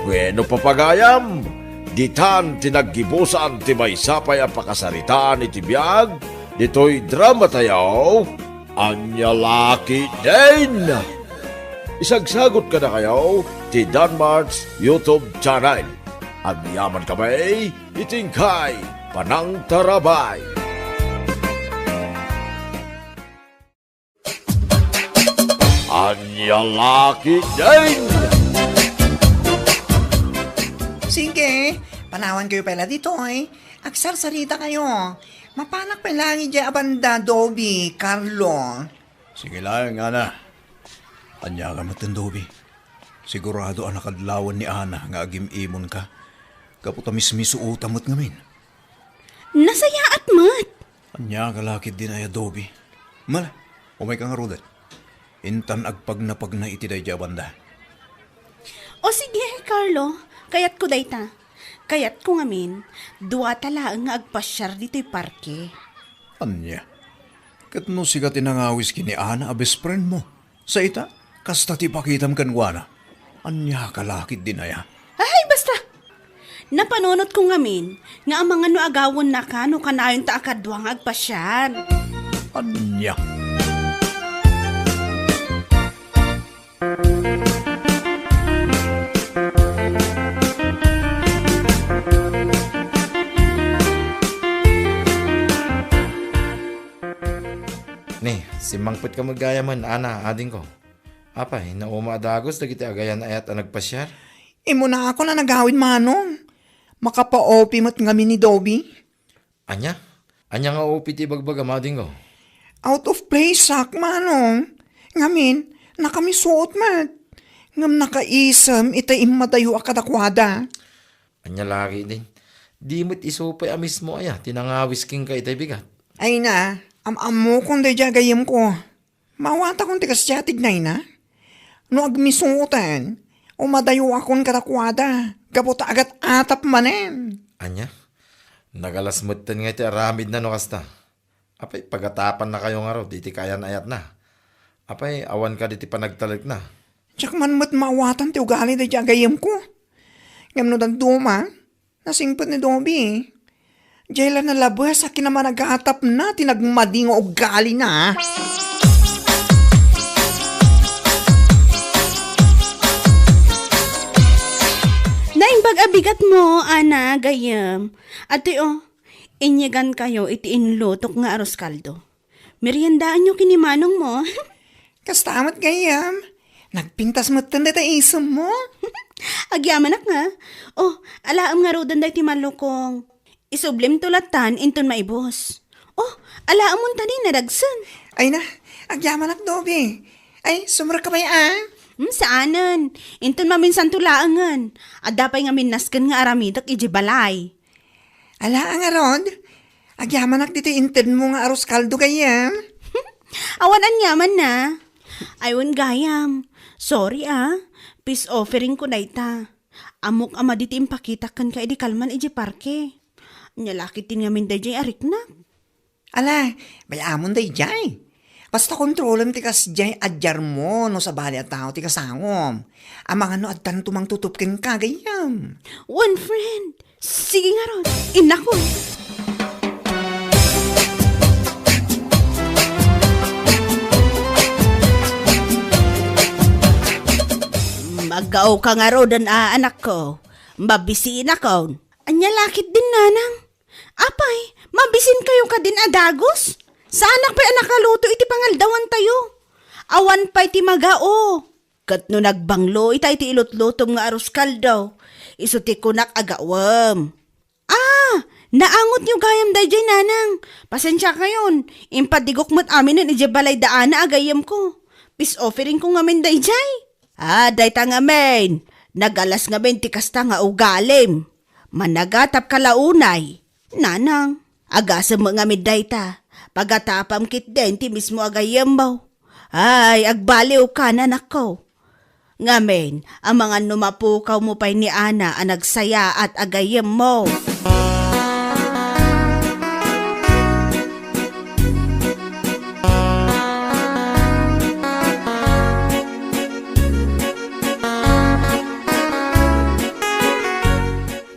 Bueno papagayam, ditan tinaggibusan ti may sapay ang pakasaritaan iti biyag, dito'y drama tayaw, anya laki din. Isagsagot ka na kayo ti Danmar's YouTube channel. Ang yaman kamay, itingkay, panang tarabay. Anya laki din. Sige, panawan kayo pala dito Agsarsarita kayo. Mapanak pa lang dyan abanda, Dobby, Carlo. Sige lang, Ana. Anya ka matan, Dobby. Sigurado ang nakadlawan ni Ana nga agim-imon ka. Kaputa mismisuuta mo't ngamin. Nasaya at mat. Anya ka lakit din ay Dobby. Mala, umay ka nga rudat. Intan agpag na iti day banda. O sige, Carlo, kayat ko dayta. Kayat ko ngamin, duwa talaang nga agpasyar dito'y parke. Anya, kat no siga tinangawis kini Ana a best friend mo. Sa ita, kasta ti pakitam kanwana. Anya ka lakit din aya. Ay, basta! Napanunot ko ngamin, nga ang mga no agawon na ka, no kanayon ta akadwang agpasyar. Anya. Ni, si Mangput ka magayaman, Ana, ading ko. Apay, nauma adagos, dagiti agayan ayat ang nagpasyar. Imo na ako na nagawin manong. Makapa-opi mo't ngamin ni Dobby. Anya? Anya nga upi ti bagbaga, mading ko. Out of place sak manong. Ngamin, nakamisuot mat. Ngam nakaisam, itay imadayo akadakwada. Anya lagi din. Di mo't isupay amis mo aya, tinangawis king ka itay bigat. Ay na, am-amo kong dadya gayam ko. Mawata kong tigas tiyatig na. No agmisuotan, umadayo akong kadakwada. Kaputa agat atap manen. Anya? Nagalasmutan nga iti aramid na no kasta. Apay, pagatapan na kayo nga ro, di ti kayan ayat na. Apay, awan ka di ti panagtalik na. Tsak man mo't mawatan ti ugali dadya gayam ko. Ngam no dagduma, nasingpot ni Dobby. Jayla na labas, akin naman nag-aatap na, tinagmading o ugali na. Naimbag abigat mo, Ana, gayam. Ate inyagan kayo iti inlutok nga aros kaldo. Meriendaan nyo kinimanong mo. Kastamat gayam, nagpintas mo tanda ta isam mo. Agyaman nga. Alaam nga rodan day ti malukong. Isublim tulatan inton maibos. Alaam mo tani nadagsan. Ay na, agyaman ak Dobby. Ay, sumra ka ba yan? Saanan? Inton maminsan tulaangan. Adapay nga minaskan nga aramidak iji balay. Ala ang arod, agyaman ak dito inted mo nga aros kaldo gayam. Awan anyaman na. Aywan gayam. Sorry Peace offering ko na ita. Amok ama diti impakitakan ka edi kalman iji parke. Nyalakitin nga min dayjay arik na. Ala, bayamon day jay. Basta kontrolam ti kas jay adjar mo no sa bali at tao ti kasangom. Amang ano at tantumang tutupkin ka gayam. One friend. Sige nga ron. Inako. Magaw ka nga ron anak ko. Mabisiin ako. Anya lakit din nanang. Apay, mabisin kayo ka din adagos? Saanak pa'y anakaluto iti pangaldawan tayo. Awan pa'y ti magao. Kat no nagbanglo ita iti ilutlutom nga aros kaldaw. Isuti ko nak agawam. Naangot niyo gayam dayjay nanang. Pasensya kayon. Impadigok mo't amin nun balay daana agayam ko. Peace offering ko ngamin dayjay. Dayta ngamin. Nagalas ngamin ti kasta nga ugalim. Managatap kalaunay. Nanang, agasam mo ngamin dayta. Pagatapam kit den ti mismo agayam mo. Ay, agbaliw ka nanak ko. Ngamin, ang mga numapukaw mo pa'y ni Ana ang nagsaya at agayam mo.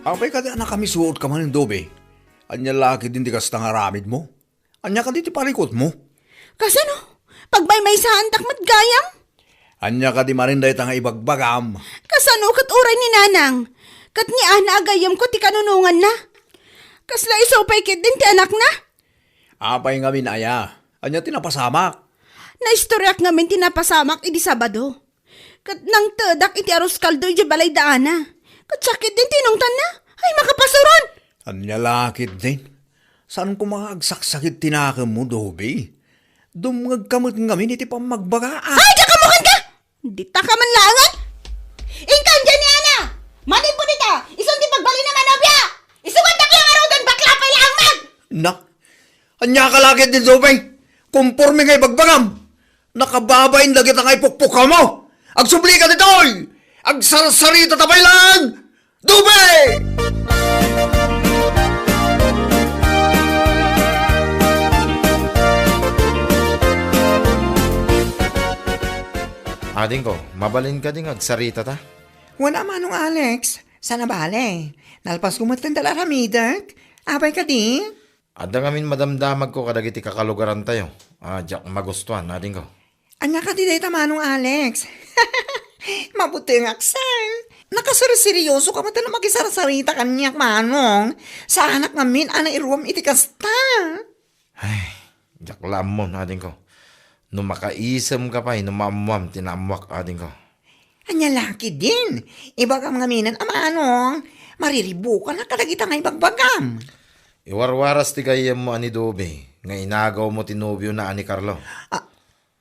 Apay ka na kami suot ka man ng dobe. Anya laki din di kas tangaramid mo. Anya ka di ti parikot mo. Kasano? Pag may saan takmat gayam? Anya ka di marinday tanga ibagbagam. Kasano kat uray ni nanang? Kat ni Ana agayam ko ti kanunungan na. Kasla isopay kit din ti anak na. Apay nga min aya. Anya tinapasamak. Naistoryak ngamin tinapasamak idi Sabado. Kat nang tedak iti aros kaldo iti balay daana. Kat sakit din tinungtan na. Ay makapasuron. Anya lakit din. Saan ko makagsaksakit tinakam mo, dobe? Dumngag kamot ngamin iti pamagbagaan. Ay, diya kamukan ka! Di ta ka man langan! Ingkan dyan ni Ana! Manin po dito! Isang di pagbali na manobya! Isugat na kayang arudan bakla pa ilang mag! Na, anya ka lakit din, dobe? Kumporme ngay bagbagam. Nakababain lagi ta ngay pukpuka mo. Agsubli ka dito! Agsarsarita tabay lang! Dobe! Ading ko, mabalin ka ding agsarita ta. Wala manong Alex. Sana bale. Nalpas ko matang dalaramidak. Apay ka di? Ada ngamin madamdamag ko kadagiti kakalugaran tayo. Diyak magustuhan, ading ko. Anya ka di dayta manong Alex. Mabuti ang aksan. Nakasariseryoso ka mata na makisarasarita kanyak manong. Sa anak ngamin, ana iruwam iti kasta. Ay, diyak lamon, ading ko. Nung makaisam ka pa, numamwam, tinamwak, ading ko. Anya laki din. Iba kam ngaminan, amanong. Mariribo ka na kadagita nga ibagbagam. Iwarwaras ti gayam mo ani Dobe, nga inagaw mo tinubyo na ani Carlo.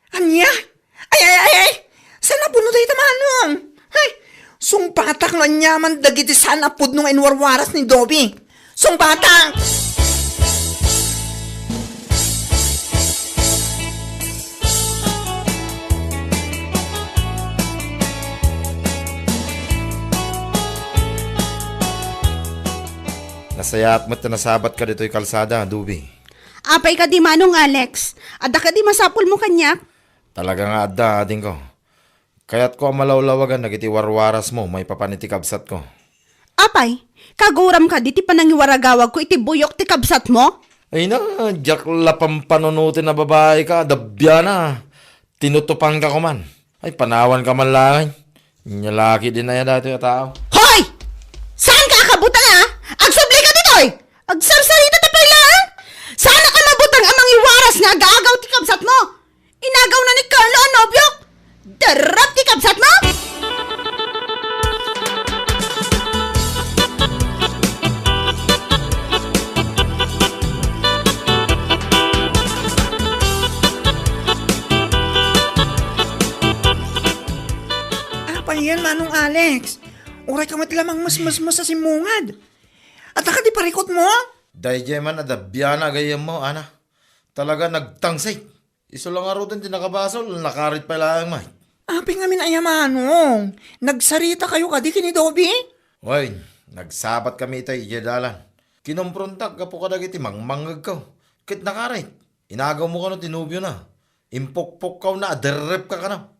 Anya? Ay! Saan na puno tayo tamanong? Ay, sungpatak no anyaman dagiti sana pud nung inwarwaras ni Dobe. Sungpatak! Nasayat mo't nasabat ka dito'y kalsada, Dobe. Apay ka di manong Alex. Ada ka di masapul mo kanyak? Talaga nga adda, ading ko. Kaya't ko ang malawlawagan, nagiti warwaras mo, may papaniti kabsat ko. Apay, kaguram ka di ti panangiwaragawag ko iti buyok ti kabsat mo? Ay na, diyak lapang panunutin na babae ka, dabya na. Tinutupang ka ko man. Ay, panawan ka man lang. Nyalaki din na yan dati yung tao. Hoy! Saan ka akabutan ha? Agsubli ka ditoy! Agsarsarita ta lang! Sana ka mabutang amang iwaras nga agagaw ti kabsat mo! Inagaw na ni Carlo ang nobyo! Darap ti kabsat mo! Yan manong Alex. Uray ka lamang mas sa simungad. At ka di parikot mo? Dahil man adabya na gayam mo, ana. Talaga nagtangsay. Iso lang nga rin tinakabasol, nakarit pa lang may. Api nga minayamanong. Nagsarita kayo ka di kini Dobe? Hoy, nagsabat kami itay ijadalan. Kinumprontak ka po kadagiti mangmangag ka. Kit nakarit. Inagaw mo ka no tinubyo na. Impokpok ka na, aderrep ka na.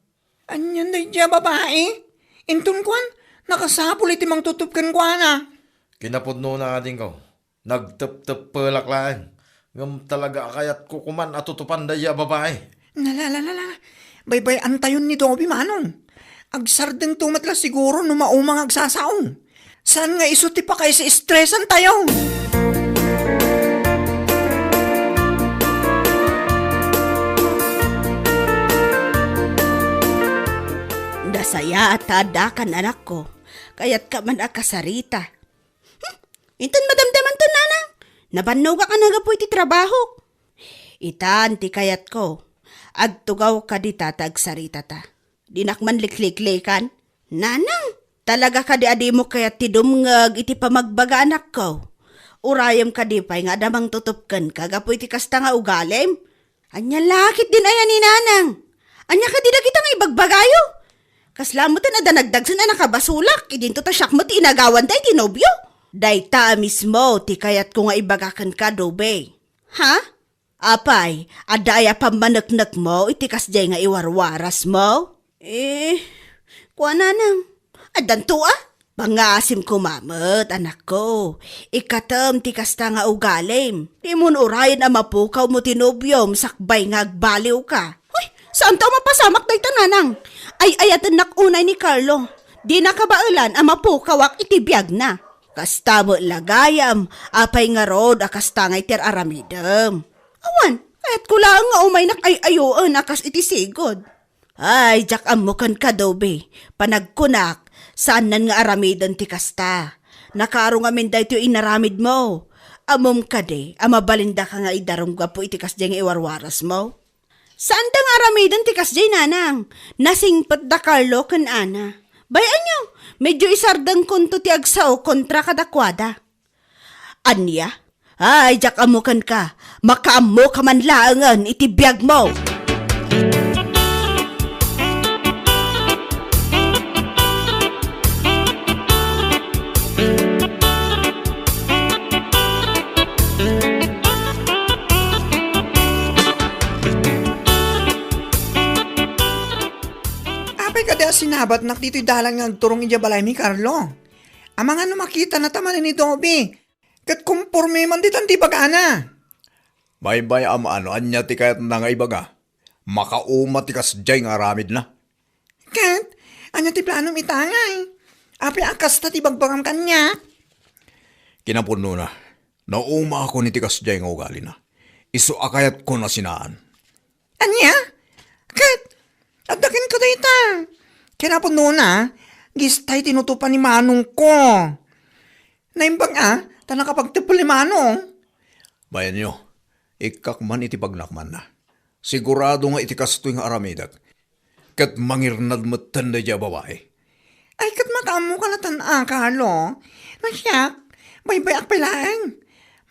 Anyan day dya babae? Intun kwan, nakasapul iti mang tutupkan kwa na. Kinapudno na ating ko. Nagtep-tep pelaklaan. Ngam talaga kayat kukuman at tutupan daya babae. Nalalala. Baybay antayon ni Dobe manong. Agsardeng tumatla siguro no maumang agsasaong. Saan nga isuti pa kayo sa estresan tayo? Dasaya at tadakan anak ko, kaya't ka man akasarita. Inton madamdaman to nanang, Nabanno ka nagapoy ti trabaho. Itan ti kayat ko. Agtugaw ka di tatag sarita ta. Dinakman likliklikan. Nanang, talaga ka di adi mo kayat ti dumngag iti pamagbaga anak ko. Urayam ka di pa'y nga damang tutupkan kagapoy ti kasta nga ugalim. Anya lakit din ayan ni nanang. Anya ka di na kita nga ibagbagayo. Kaslamutan na danagdagsan na nakabasulak. Idinto ta siyak mo ti inagawan tayo ti nobyo. Dayta mismo ti kayat ko nga ibagakan ka dobe. Ha? Apay, adaya pamanaknak mo iti kasjay nga iwarwaras mo? Kuha nanang. Adanto Pangasim ko mamot, anak ko. Ikatam ti kasta nga ugalim. Di mo urayan ang mapukaw mo tinubyom, sakbay nga agbaliw ka. Uy, saan tao mapasamak day tananang? Ay ayatan unay ni Carlo. Di nakabailan ang mapukawak itibiyag na. Kasta mo lagayam, apay nga rod akasta nga iter aramidam. Awan, kahit ko lang nga umay nakay-ayoan akas itisigod. Ay, jak amukan ka dobe, panagkunak, saan nan nga aramidan ti kasta. Nakarong amin da ito inaramid mo. Amom ka de, amabalinda ka nga idarong gapo iti kasjay nga iwarwaras mo. Saan da nga aramidan ti kasjay nanang? Nasingpat da Carlo kan ana. Bayan nyo, medyo isardang kunto ti agsaw kontra kadakwada. Anya? Ay, jak amukan ka, makaamo ka man laangan iti biyag mo. Kada sinabat nak dito'y dalang nga agturong ija balay mi Carlo. Amang ano makita na tamanin ni Dobby. Kat kumporme man ditan ti bagana. Bay ano anya ti kayat na nga ibaga. Makauma ti kasjay nga aramid na. Kat, anya ti plano mitangay. Api akas ta ti bagbagam kanya. Kinapuno na. Nauma ako ni ti kasjay nga ugali na. Isu akayat ko na sinaan. Anya? Kat, adakin ka dayta. Kinapon noon gistay tinutupan ni Manong ko. Naimbang ta nakapagtipol ni Manong. Bayan nyo, ikakman iti pagnakman na. Sigurado nga iti kastoy nga aramidat. Kat mangirnad mo tanda dya babae. Ay kat makamu ka na Carlo. Nasyak, bay-bay akpilaeng.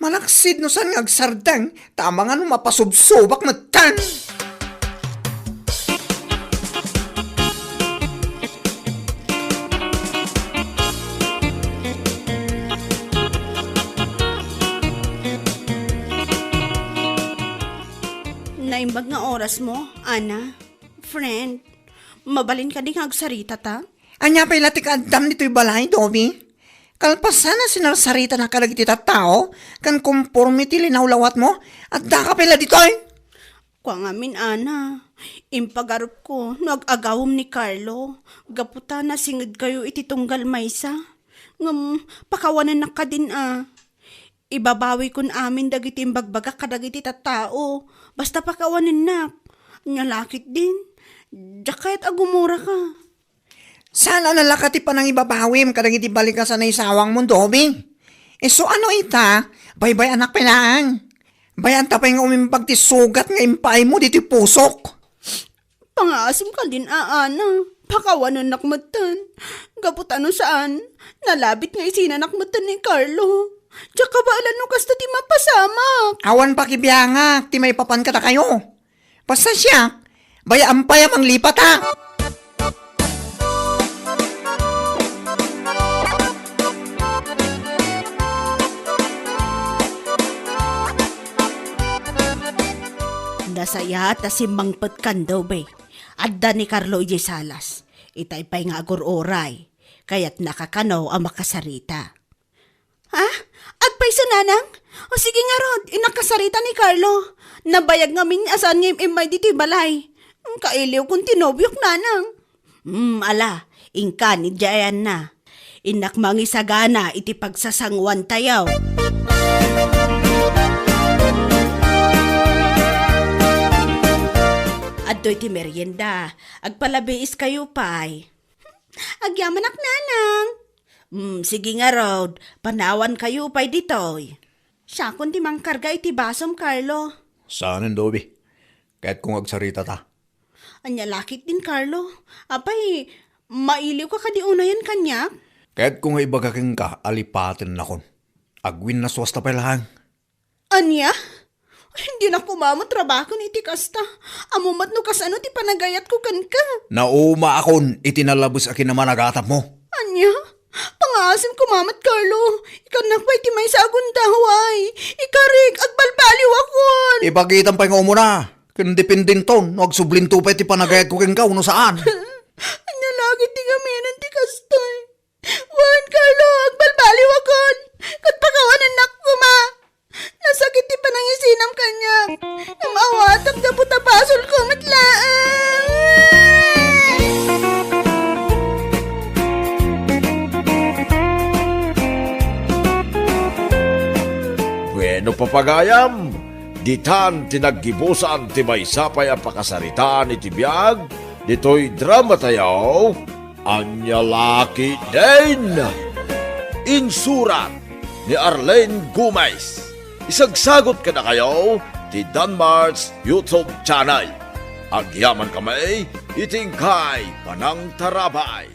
Malaksid no san nga agsardang, tama nga no mapasubsubak na tan. Naimbag nga oras mo, Ana. Friend, mabalin ka din agsarita ta? Anya pa'y latik addam dito'y balay, Dobby. Kalpasan na sinarsarita na kalagiti tao, kan conformity linawlawat mo, at daka pala dito'y. Kwa ngamin, Ana. Impagarup ko, nag-agawom ni Carlo. Gaputa na singid kayo iti tunggal maysa. Pakawanan na ka din Ibabawi kun amin dagiti imbagbagak kadagiti tattao. Basta pakawanin nak. Nyalakit din. Jakayat agumura ka. Sana nalakati pa nang ibabawim kadagiti balik ka sa naisawang mo, Dobby. So ano ita? Bay-bay anak pinaan. Bayan tapay nga umimpag ti sugat nga impay mo diti pusok. Pangasim ka din, Ana. Pakawanan nakmatan. Gaputano saan? Nalabit nga isinanakmatan ni Carlo. Tsaka ba alam nung kasta ti mapasamak? Awan pa kibiyangak, ti may papan ka ta kayo. Basta siya, bayaan pa yamang lipat Nasaya ta si Mangpet Kandobe. Adda ni Carlo J. Salas. Itay pa'y nga agur-oray. Kaya't nakakanaw ang makasarita. Ha? Agpay sa nanang? O sige nga Rod, inakasarita ni Carlo. Nabayag nga min asan ngayon imay dito balay. Kailiw kung tinobyok nanang. Ala, ingka ni Jayan na. Inak mangisagana iti pagsasangwan tayaw. Adoy ti merienda, agpalabiis kayo pa'y. Agyaman ak nanang. Sige nga Rod, panawan kayo pa'y ditoy. Siya kun ti mangkarga iti basom, Carlo. Saanin, Dobby? Kahit kung agsarita ta. Anya lakit din, Carlo. Apay, mailiw ka kadi unayan kanya. Kahit kung ibagaking ka, alipatin na kon. Agwin na swasta pa lang. Anya? Hindi na kumamot trabaho ni iti kasta. Amumat no kasano ti panagayat ko kan ka. Nauma akon, itinalabos akin naman agatap mo. Anya? Pangasim kumamat, Carlo. Ikaw na pa iti may sagun dahway. Ikarik, agbalbaliw akon. Ipagitan pa yung umuna. Kundipindin ton, no agsublinto pa iti panagayat ko keng ka, uno saan. Anya lagi ti gaminan ti kastoy. Wan, Carlo, agbalbaliw akon. Kat pakawanan nak kuma. Nasakit ti panangisinam kanya. Namawatap na puta pasol ko matlaan. Bueno papagayam, ditan tinaggibusan ti may sapay ang pakasaritaan iti biyag, dito'y drama tayo, Anya Laki din. Insurat ni Arlene Gumez. Isagsagot ka na kayo ti Danmar's YouTube channel. Agyaman kami, itingkay panang tarabay.